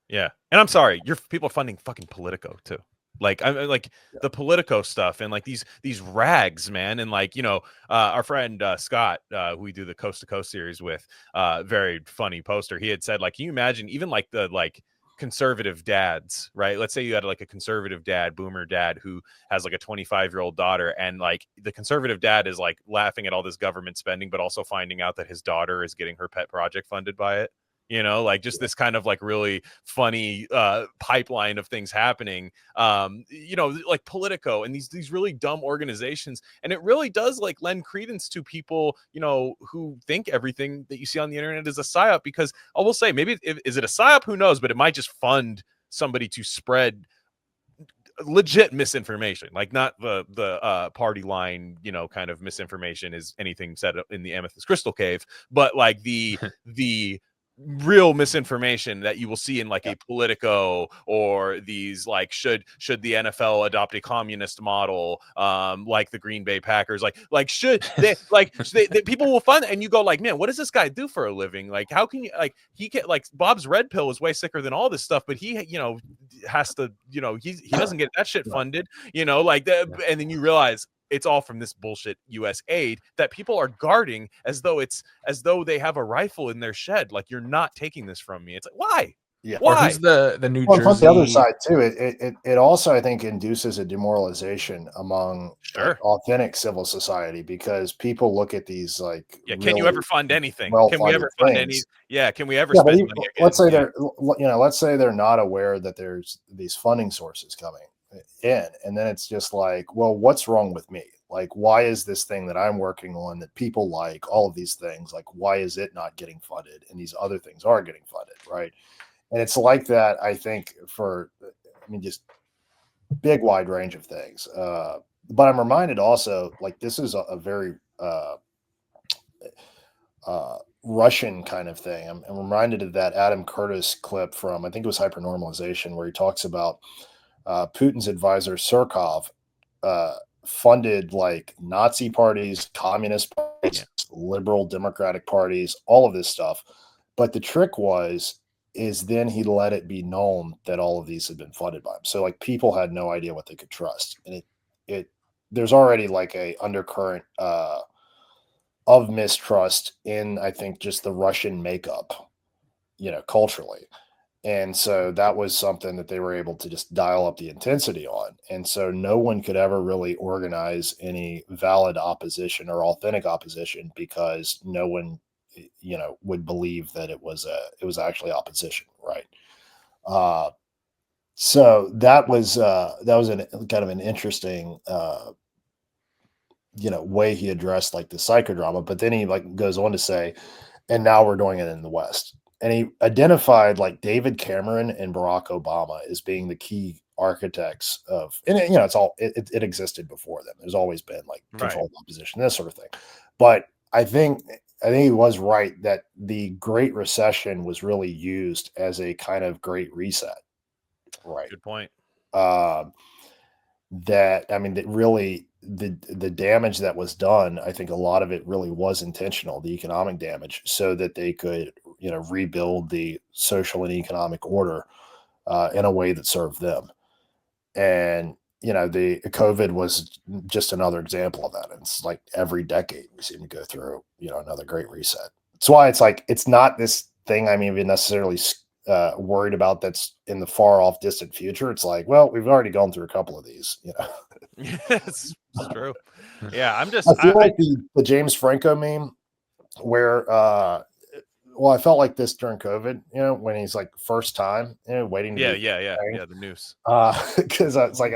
Yeah. And I'm sorry, people are funding fucking Politico too. Like I'm like the Politico stuff and like these rags, man. And like, our friend Scott, who we do the Coast to Coast series with, very funny poster. He had said, like, can you imagine even like the conservative dads, right? Let's say you had like a conservative dad, boomer dad, who has like a 25-year-old daughter, and like the conservative dad is like laughing at all this government spending, but also finding out that his daughter is getting her pet project funded by it. Like just this kind of like really funny pipeline of things happening, like Politico and these really dumb organizations. And it really does like lend credence to people, who think everything that you see on the internet is a psyop, because I will say, maybe is it a psyop? Who knows? But it might just fund somebody to spread legit misinformation, like not the party line, kind of misinformation is anything said in the Amethyst Crystal Cave, but like the real misinformation that you will see in like a Politico, or these like should the NFL adopt a communist model, like the Green Bay Packers, like should they they people will fund, and you go like, man, what does this guy do for a living? Like, how can you, like, he get like Bob's Red Pill is way sicker than all this stuff, but he has to, he doesn't get that shit funded, and then you realize it's all from this bullshit USAID that people are guarding as though they have a rifle in their shed. Like, you're not taking this from me. It's like, why? Yeah. Why? Or who's the New Jersey? On the other side too, it also, I think, induces a demoralization among authentic civil society, because people look at these like, can you ever fund anything? Can we ever fund any? Yeah, can we ever spend money again? Let's say they're not aware that there's these funding sources coming in, and then it's just like, well, what's wrong with me? Like, why is this thing that I'm working on that people like, all of these things, like, why is it not getting funded and these other things are getting funded, right? And it's like that, I think, for, just big wide range of things. But I'm reminded also, like, this is a very Russian kind of thing. I'm reminded of that Adam Curtis clip from, I think it was Hypernormalization, where he talks about Putin's advisor Surkov funded like Nazi parties, communist parties, liberal democratic parties, all of this stuff. But the trick is then he let it be known that all of these had been funded by him. So like, people had no idea what they could trust. And there's already like a undercurrent of mistrust in, I think, just the Russian makeup, culturally. And so that was something that they were able to just dial up the intensity on. And so no one could ever really organize any valid opposition or authentic opposition, because no one, would believe that it was actually opposition. Right. So that was kind of an interesting, way he addressed like the psychodrama, but then he like goes on to say, and now we're doing it in the West. And he identified like David Cameron and Barack Obama as being the key architects of, and it existed before them. There's always been like controlled opposition, this sort of thing. But I think he was right that the Great Recession was really used as a kind of great reset. Right. Good point. That really the damage that was done, I think a lot of it really was intentional, the economic damage, so that they could, rebuild the social and economic order in a way that served them. And, the COVID was just another example of that. It's like every decade we seem to go through, another great reset. That's why it's like, it's not this thing I'm even necessarily worried about that's in the far off distant future. It's like, well, we've already gone through a couple of these, It's true. Yeah. I feel like the James Franco meme where, well, I felt like this during COVID, when he's like first time, waiting. The noose. Because it's like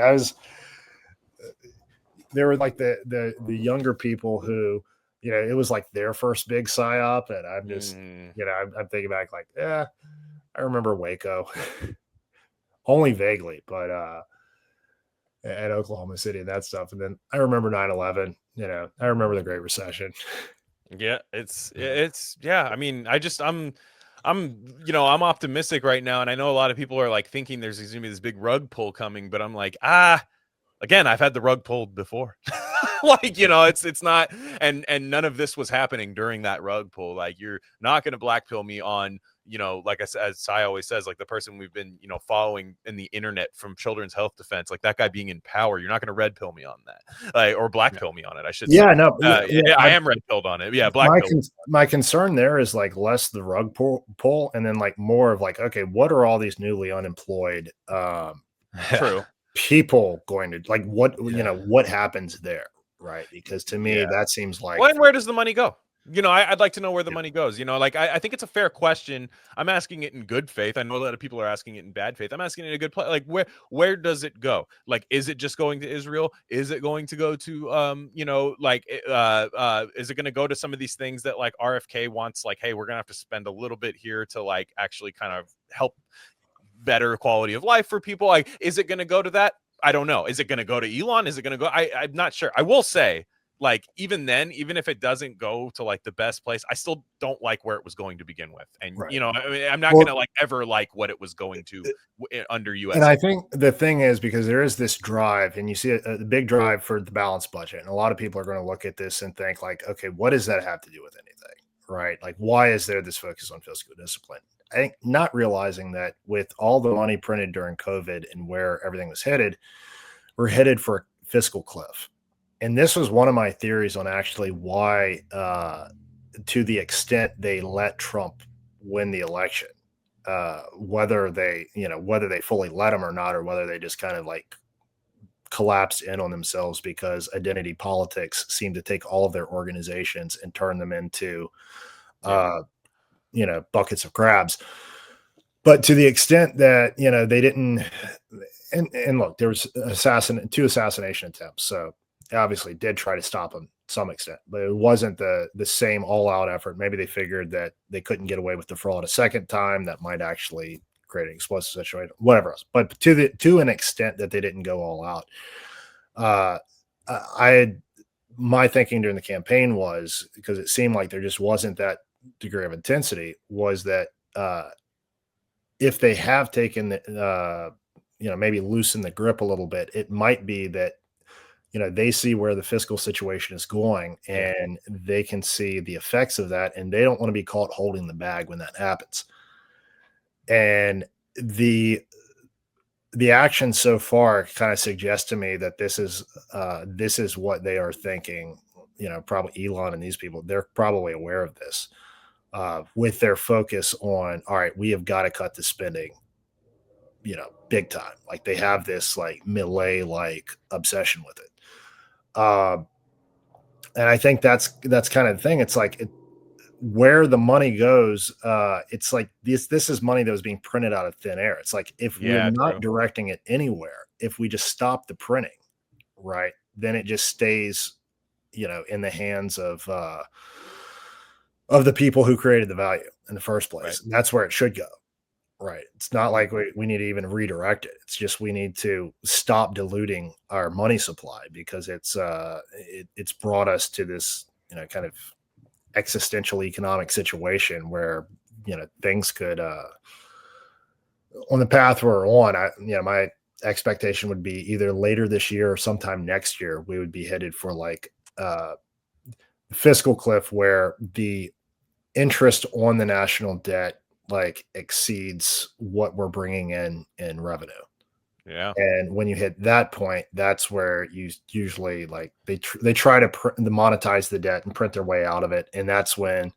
there were like the younger people who, it was like their first big psyop, and I'm just, I'm thinking back like, I remember Waco, only vaguely, but at Oklahoma City and that stuff, and then I remember 9/11. I remember the Great Recession. Yeah, it's I mean, I'm optimistic right now, and I know a lot of people are like thinking there's gonna be this big rug pull coming, but I'm like, again, I've had the rug pulled before. Like, it's not, and none of this was happening during that rug pull. Like, you're not gonna blackpill me on, like I said, as Sai always says, like the person we've been, following in the internet from Children's Health Defense, like that guy being in power, you're not going to red pill me on that, like, or black pill me on it. I should. Yeah, say. no, I am red pilled on it. Yeah, black pill. My concern there is like less the rug pull, and then like more of like, okay, what are all these newly unemployed true people going to like? What happens there, right? Because to me, that seems like, where does the money go? I'd like to know where the money goes. Like, I think it's a fair question. I'm asking it in good faith. I know a lot of people are asking it in bad faith. I'm asking it in a good place. Like, where does it go? Like, is it just going to Israel? Is it going to go to, is it going to go to some of these things that like RFK wants? Like, hey, we're going to have to spend a little bit here to like actually kind of help better quality of life for people. Like, is it going to go to that? I don't know. Is it going to go to Elon? Is it going to go? I'm not sure. I will say, like, even then, even if it doesn't go to like the best place, I still don't like where it was going to begin with. And, right. I mean, I'm not going to like ever like what it was going to under USAID. And I think the thing is, because there is this drive, and you see a big drive for the balanced budget. And a lot of people are going to look at this and think like, okay, what does that have to do with anything? Right? Like, why is there this focus on fiscal discipline? I think not realizing that with all the money printed during COVID and where everything was headed, we're headed for a fiscal cliff. And this was one of my theories on actually why, to the extent they let Trump win the election, whether they fully let him or not, or whether they just kind of like collapsed in on themselves because identity politics seemed to take all of their organizations and turn them into, buckets of crabs. But to the extent that, they didn't, and look, there was two assassination attempts. So obviously did try to stop him to some extent, but it wasn't the same all-out effort. Maybe they figured that they couldn't get away with the fraud a second time. That might actually create an explosive situation, whatever else. But to an extent that they didn't go all out, my thinking during the campaign was, because it seemed like there just wasn't that degree of intensity, was that if they have taken maybe loosen the grip a little bit, it might be that they see where the fiscal situation is going, and they can see the effects of that, and they don't want to be caught holding the bag when that happens. And the action so far kind of suggests to me that this is what they are thinking. Probably Elon and these people, they're probably aware of this, with their focus on, all right, we have got to cut the spending, big time. Like, they have this like Millet like obsession with it. And I think that's kind of the thing. It's like where the money goes. It's like this is money that was being printed out of thin air. It's like, if we're not directing it anywhere, if we just stop the printing, right, then it just stays, in the hands of the people who created the value in the first place. Right. And that's where it should go. Right. It's not like we need to even redirect it. It's just we need to stop diluting our money supply, because it's brought us to this, kind of existential economic situation where, things could, on the path we're on, my expectation would be either later this year or sometime next year, we would be headed for like fiscal cliff where the interest on the national debt like exceeds what we're bringing in revenue. Yeah. And when you hit that point, that's where you usually like they try to monetize the debt and print their way out of it, and that's when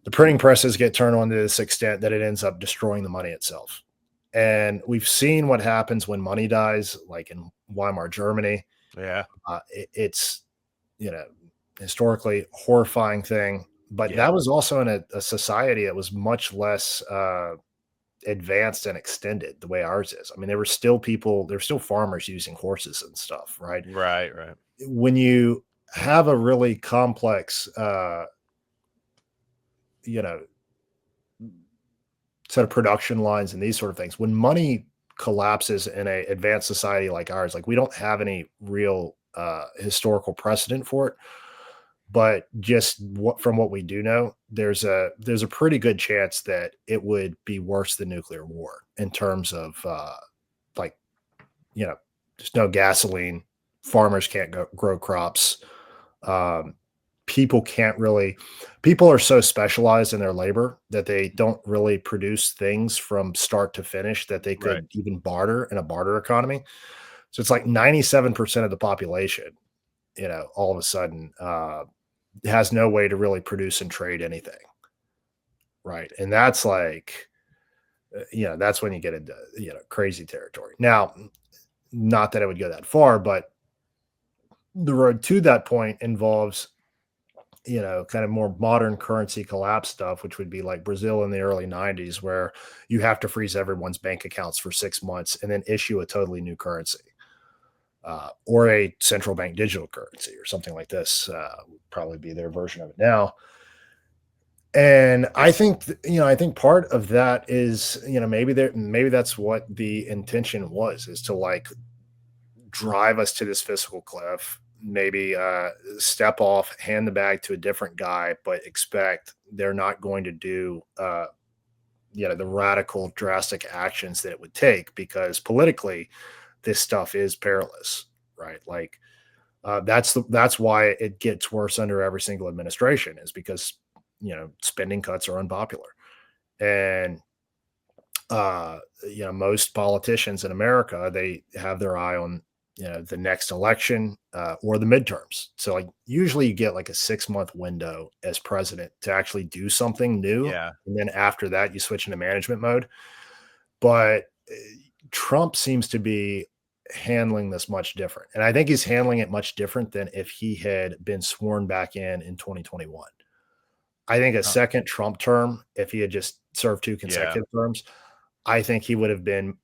the printing presses get turned on to this extent that it ends up destroying the money itself. And we've seen what happens when money dies, like in Weimar Germany. Yeah. It's, you know, historically horrifying thing, but that was also in a society that was much less advanced and extended the way ours is. I mean, there were still farmers using horses and stuff, right? Right. When you have a really complex, set of production lines and these sort of things, when money collapses in a advanced society like ours, like we don't have any real historical precedent for it, but just from what we do know, there's a pretty good chance that it would be worse than nuclear war in terms of there's no gasoline, farmers can't grow crops, people are so specialized in their labor that they don't really produce things from start to finish that they could even barter in a barter economy. So it's like 97% of the population, all of a sudden has no way to really produce and trade anything. Right. And that's like, that's when you get into, crazy territory. Now, not that it would go that far, but the road to that point involves, kind of more modern currency collapse stuff, which would be like Brazil in the early 90s, where you have to freeze everyone's bank accounts for 6 months and then issue a totally new currency, or a central bank digital currency or something like this, would probably be their version of it now. And I think, I think part of that is, maybe that's what the intention was, is to like drive us to this fiscal cliff, maybe step off, hand the bag to a different guy, but expect they're not going to do, the radical, drastic actions that it would take, because politically this stuff is perilous, right? Like that's why it gets worse under every single administration, is because, spending cuts are unpopular. And, most politicians in America, they have their eye on, the next election or the midterms. So like usually you get like a 6-month window as president to actually do something new. Yeah. And then after that, you switch into management mode. But Trump seems to be handling this much different. And I think he's handling it much different than if he had been sworn back in 2021. I think a second Trump term, if he had just served 2 consecutive terms, I think he would have been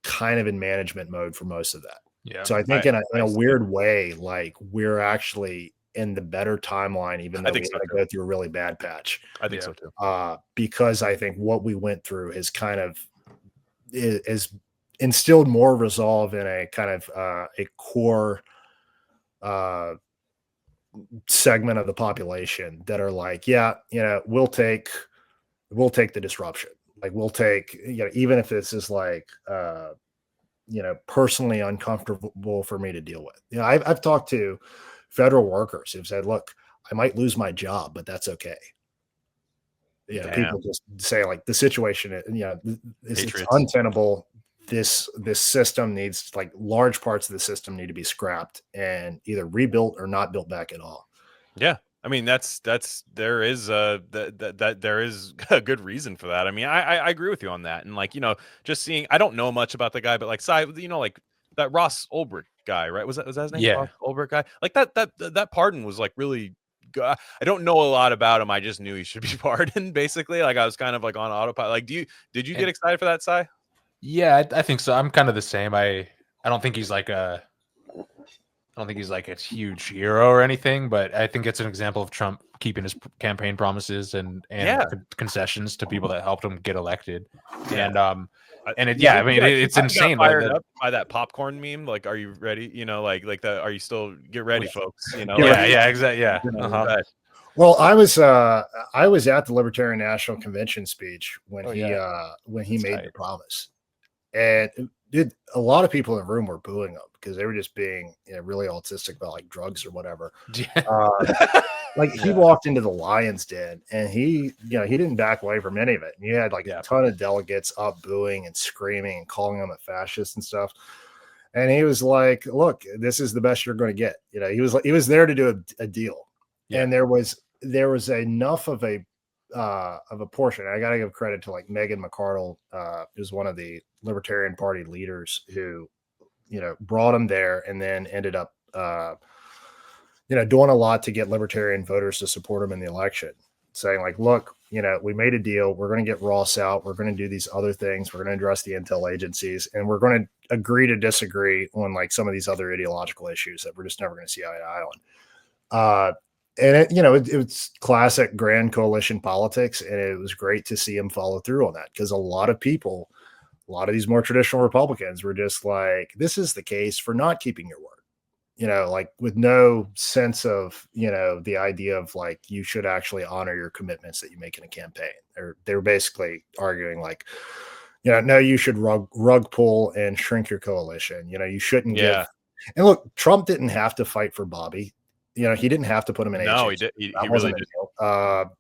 kind of in management mode for most of that. Yeah. So I think in a weird way, like we're actually in the better timeline, even though we had to go through a really bad patch. I think so too. Because I think what we went through has kind of is instilled more resolve in a kind of a core segment of the population that are like, we'll take the disruption. Like we'll take, even if this is like, personally uncomfortable for me to deal with. I've talked to federal workers who've said, look, I might lose my job, but that's okay. People just say like the situation, it's untenable. This system needs, like, large parts of the system need to be scrapped and either rebuilt or not built back at all. Yeah. I mean, there is a good reason for that. I mean, I agree with you on that. And like, just seeing, I don't know much about the guy, but like, like that Ross Ulbricht guy, right? Was that his name? Yeah. Ross Ulbricht guy. Like that pardon was like really good. I don't know a lot about him. I just knew he should be pardoned, basically. Like I was kind of like on autopilot. Like, did you get excited for that, Sai? Yeah, I think so. I'm kind of the same. I don't think he's like a huge hero or anything, but I think it's an example of Trump keeping his campaign promises and concessions to people that helped him get elected. Yeah. It's insane. Fired up by that popcorn meme. Like, are you ready? Like that. Are you still get ready, folks? Exactly. Yeah. Well, I was at the Libertarian National Convention speech when he made the promise, and a lot of people in the room were booing him because they were just being really autistic about like drugs or whatever. Like he walked into the lion's den and he didn't back away from any of it. And you had like a ton of delegates up booing and screaming and calling him a fascist and stuff. And he was like, look, this is the best you're going to get. He was there to do a deal. Yeah. And there was enough of a portion. I got to give credit to like Megan McArdle, who's one of the Libertarian Party leaders who, brought him there and then ended up, doing a lot to get Libertarian voters to support him in the election, saying like, look, we made a deal. We're going to get Ross out. We're going to do these other things. We're going to address the intel agencies, and we're going to agree to disagree on like some of these other ideological issues that we're just never going to see eye to eye on. And it's classic grand coalition politics. And it was great to see him follow through on that, because a lot of these more traditional Republicans were just like, this is the case for not keeping your word. Like with no sense of, the idea of like, you should actually honor your commitments that you make in a campaign. They're basically arguing like, no, you should rug pull and shrink your coalition. You shouldn't give. And look, Trump didn't have to fight for Bobby. He didn't have to put him in. No, he did. He really did.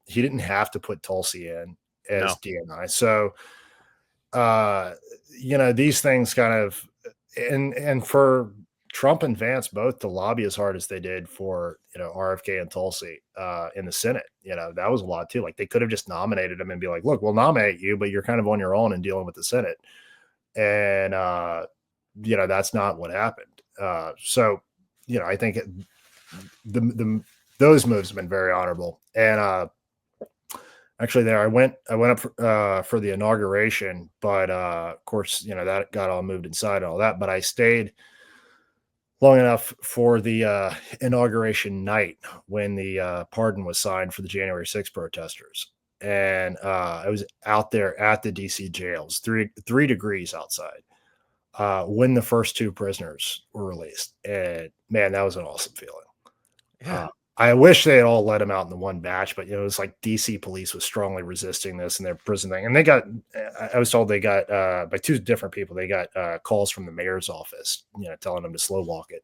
He didn't have to put Tulsi in as DNI. So, these things kind of, and for Trump and Vance both to lobby as hard as they did for, RFK and Tulsi in the Senate, that was a lot too. Like they could have just nominated him and be like, look, we'll nominate you, but you're kind of on your own and dealing with the Senate. And, that's not what happened. So, I think those moves have been very honorable. And, actually there, I went up for the inauguration, but, of course, that got all moved inside and all that, but I stayed long enough for the inauguration night when the pardon was signed for the January 6th protesters. And I was out there at the DC jails, 3 degrees outside, when the first 2 prisoners were released. And man, that was an awesome feeling. Yeah. I wish they had all let him out in the one batch, but it was like DC police was strongly resisting this and their prison thing. And I was told they got by 2 different people, they got calls from the mayor's office, telling them to slow walk it.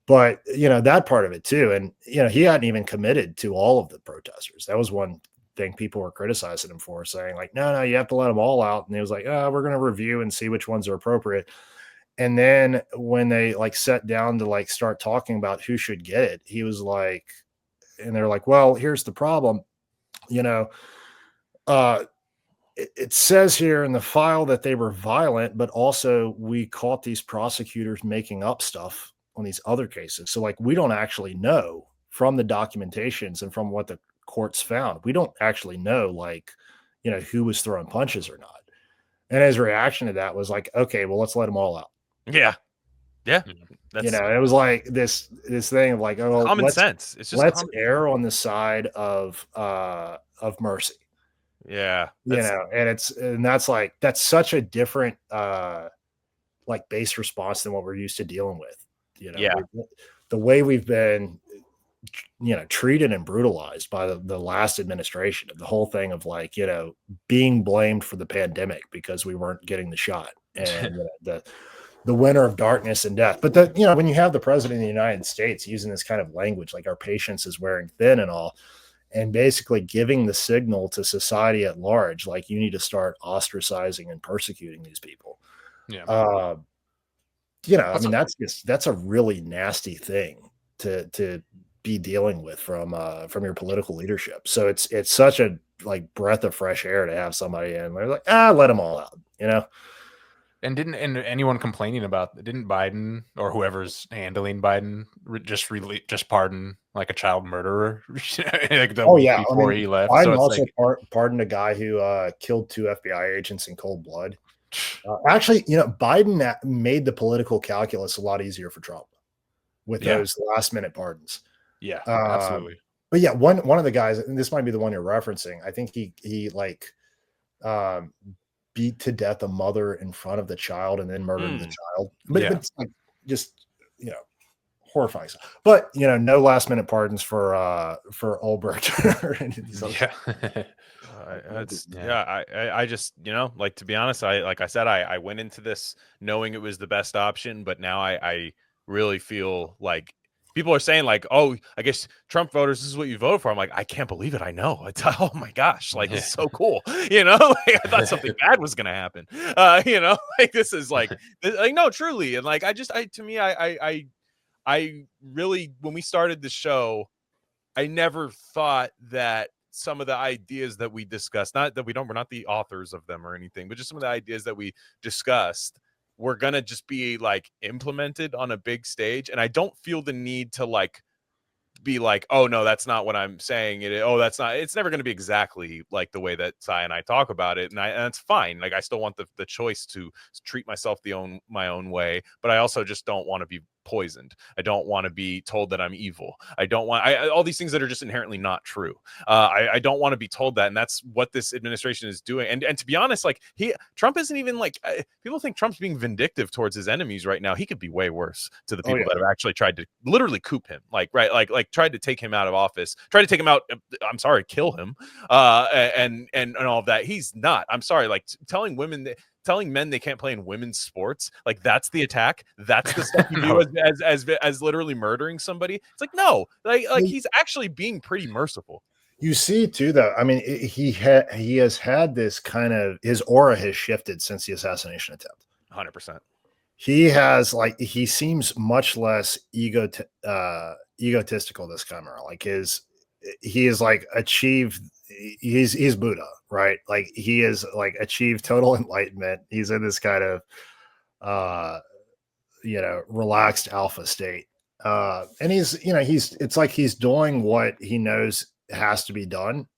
But, that part of it too. And, he hadn't even committed to all of the protesters. That was one thing people were criticizing him for, saying like, no, you have to let them all out. And he was like, we're going to review and see which ones are appropriate. And then when they like sat down to like start talking about who should get it, he was like, and they're like, well, here's the problem. It says here in the file that they were violent, but also we caught these prosecutors making up stuff on these other cases. So like, we don't actually know from the documentations and from what the courts found, we don't actually know like, who was throwing punches or not. And his reaction to that was like, okay, well, let's let them all out. Yeah. That's, it was like this thing of like, oh, common sense. It's just let's err on the side of mercy. Yeah. And that's such a different like base response than what we're used to dealing with. The way we've been treated and brutalized by the last administration, of the whole thing of like, being blamed for the pandemic because we weren't getting the shot, and the winter of darkness and death. But when you have the president of the United States using this kind of language, like our patience is wearing thin and all, and basically giving the signal to society at large, like you need to start ostracizing and persecuting these people. Yeah. That's a really nasty thing to be dealing with from your political leadership. So it's such a like breath of fresh air to have somebody in. They're like, let them all out, And didn't anyone complaining about, didn't Biden or whoever's handling Biden just pardon like a child murderer? Like before he left. Biden so also pardoned a guy who killed 2 FBI agents in cold blood. Actually, Biden made the political calculus a lot easier for Trump with those last minute pardons. Yeah, absolutely. But yeah, one of the guys, and this might be the one you're referencing, I think he beat to death a mother in front of the child and then murdered the child. But it's like just horrifying stuff. But no last minute pardons for Ulbricht or any of these other I just like, to be honest, I went into this knowing it was the best option, but now I really feel like people are saying like, oh, I guess Trump voters, this is what you voted for. I'm like, I can't believe it. I know. Oh my gosh, like this is so cool. You know, like, I thought something bad was gonna happen. You know, like this is like no, truly, and like I really, when we started the show, I never thought that some of the ideas that we discussed, not that we're not the authors of them or anything, but just some of the ideas that we discussed were going to just be like implemented on a big stage. And I don't feel the need to like be like, oh no, that's not what I'm saying. That's not, it's never going to be exactly like the way that Cy and I talk about it. And that's fine. Like I still want the choice to treat myself my own way, but I also just don't want to be poisoned. I don't want to be told that I'm evil. I don't want all these things that are just inherently not true. I don't want to be told that, and that's what this administration is doing. And to be honest, like Trump isn't even like people think Trump's being vindictive towards his enemies right now. He could be way worse to the people that have actually tried to literally coup him, like tried to take him out of office, tried to take him out. I'm sorry, kill him, and all of that. He's not. I'm sorry, like telling men they can't play in women's sports, like that's the attack. That's the stuff you do as literally murdering somebody. It's like no, like he's actually being pretty merciful. You see too, though. I mean, he has had this kind of, his aura has shifted since the assassination attempt. 100%. He seems much less egotistical this time around. Like he is like achieved. He's Buddha, right? Like he is like achieved total enlightenment. He's in this kind of relaxed alpha state. And it's like he's doing what he knows has to be done.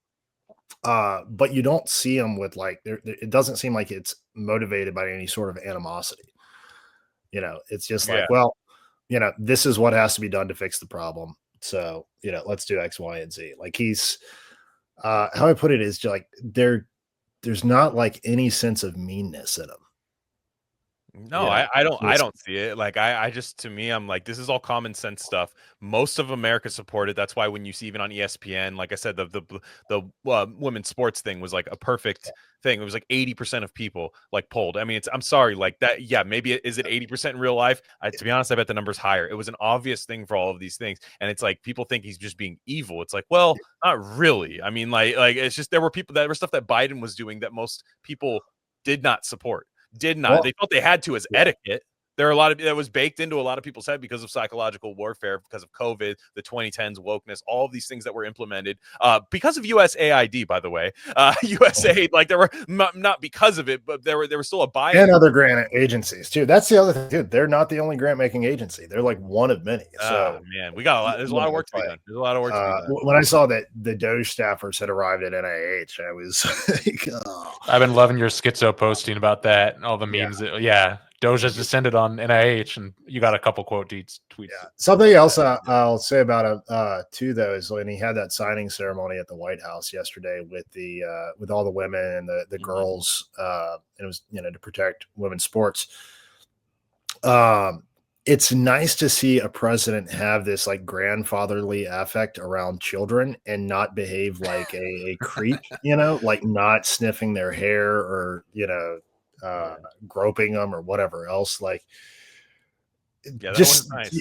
But you don't see him with like it doesn't seem like it's motivated by any sort of animosity. It's just like, well, this is what has to be done to fix the problem. So, let's do X, Y, and Z. Like he's how I put it is like there's not like any sense of meanness in him. No, I don't see it. Like I just, to me, I'm like, this is all common sense stuff. Most of America support it. That's why when you see even on ESPN, like I said, the women's sports thing was like a perfect thing. It was like 80% of people like polled. I mean, I'm sorry, like that. Yeah, maybe is it 80% in real life? To be honest, I bet the number's higher. It was an obvious thing for all of these things, and it's like people think he's just being evil. It's like, well, not really. I mean, like it's just there were stuff that Biden was doing that most people did not support. They felt they had to as etiquette. There are a lot of that was baked into a lot of people's head because of psychological warfare, because of COVID, the 2010s wokeness, all of these things that were implemented because of USAID, by the way. USAID, like there were not because of it, but there was still a bias. And other grant agencies too. That's the other thing, dude. They're not the only grant making agency. They're like one of many. So man, we got a lot. There's a lot of work to be done. There's a lot of work to be done. When I saw that the Doge staffers had arrived at NIH, I was like, oh. I've been loving your schizo posting about that and all the memes. Doge has descended on NIH, and you got a couple tweets. Yeah. Something else I'll say about him too, though, is when he had that signing ceremony at the White House yesterday with all the women and the girls, and it was to protect women's sports. It's nice to see a president have this like grandfatherly affect around children and not behave like a creep, like not sniffing their hair or groping them or whatever else. Like just nice.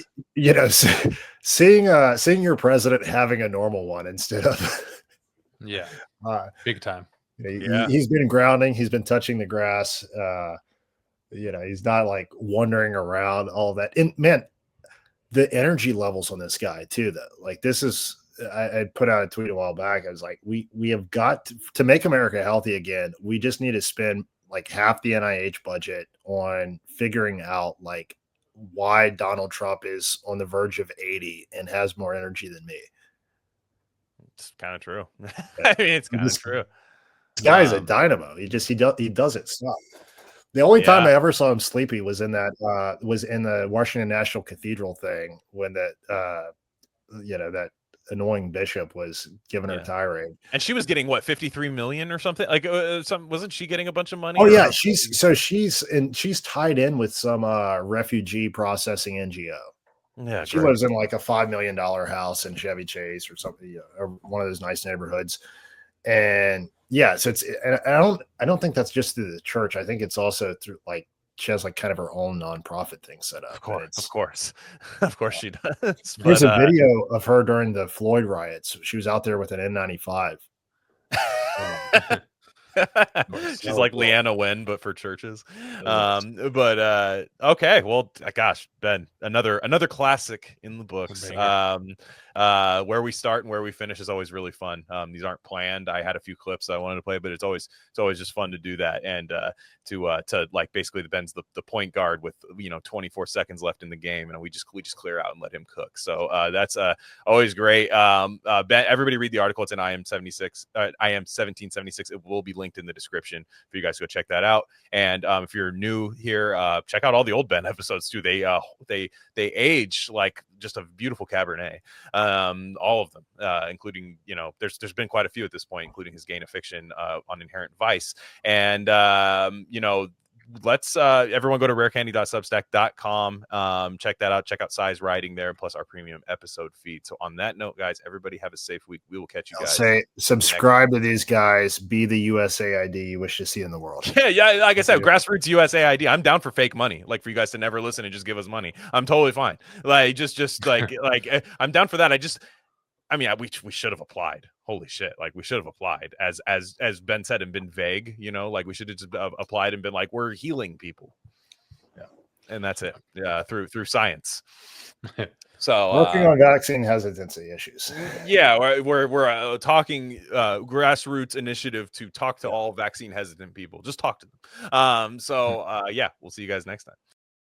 Seeing your president having a normal one instead of big time. He's been grounding, he's been touching the grass, he's not like wandering around, all that. And man, the energy levels on this guy too, though, like this is, I put out a tweet a while back. I was like, we have got to make America healthy again. We just need to spend like half the NIH budget on figuring out like why Donald Trump is on the verge of 80 and has more energy than me. It's kind of true. I mean, it's kind of true. This guy's a dynamo. He doesn't stop. The only time I ever saw him sleepy was in the Washington National Cathedral thing when that annoying bishop was giving her a tirade, and she was getting what, 53 million or something, like wasn't she getting a bunch of money? Oh yeah, she's tied in with some refugee processing NGO. Yeah, she lives in like a $5 million house in Chevy Chase or something, or one of those nice neighborhoods. And so I don't think that's just through the church. I think it's also through like she has like kind of her own nonprofit thing set up. Of course, of course she does. There's a video of her during the Floyd riots. She was out there with an N95. She's like Leanna Wen, but for churches. Okay, well, gosh, Ben, another classic in the books. Where we start and where we finish is always really fun. These aren't planned. I had a few clips I wanted to play, but it's always just fun to do that, and to like basically Ben's the point guard with 24 seconds left in the game, and we just clear out and let him cook. So that's always great. Ben, everybody read the article. It's in IM 1776. It will be linked in the description for you guys to go check that out. And if you're new here, check out all the old Ben episodes too. They age like just a beautiful Cabernet. All of them, including, there's been quite a few at this point, including his Gain of Fiction on Inherent Vice. And let's everyone go to rarecandy.substack.com. Check that out. Check out Size Writing there, plus our premium episode feed. So on that note, guys, everybody have a safe week. We will catch you guys. Say subscribe to these guys. Be the USAID you wish to see in the world. Yeah. Like I said, grassroots USAID. I'm down for fake money. Like for you guys to never listen and just give us money. I'm totally fine. Like just like I'm down for that. We should have applied. Holy shit. Like we should have applied as Ben said and been vague, like we should have just applied and been like, we're healing people. Yeah. And that's it. Yeah. Through science. So working on vaccine hesitancy issues. Yeah. We're talking grassroots initiative to talk to all vaccine hesitant people. Just talk to them. Yeah, we'll see you guys next time.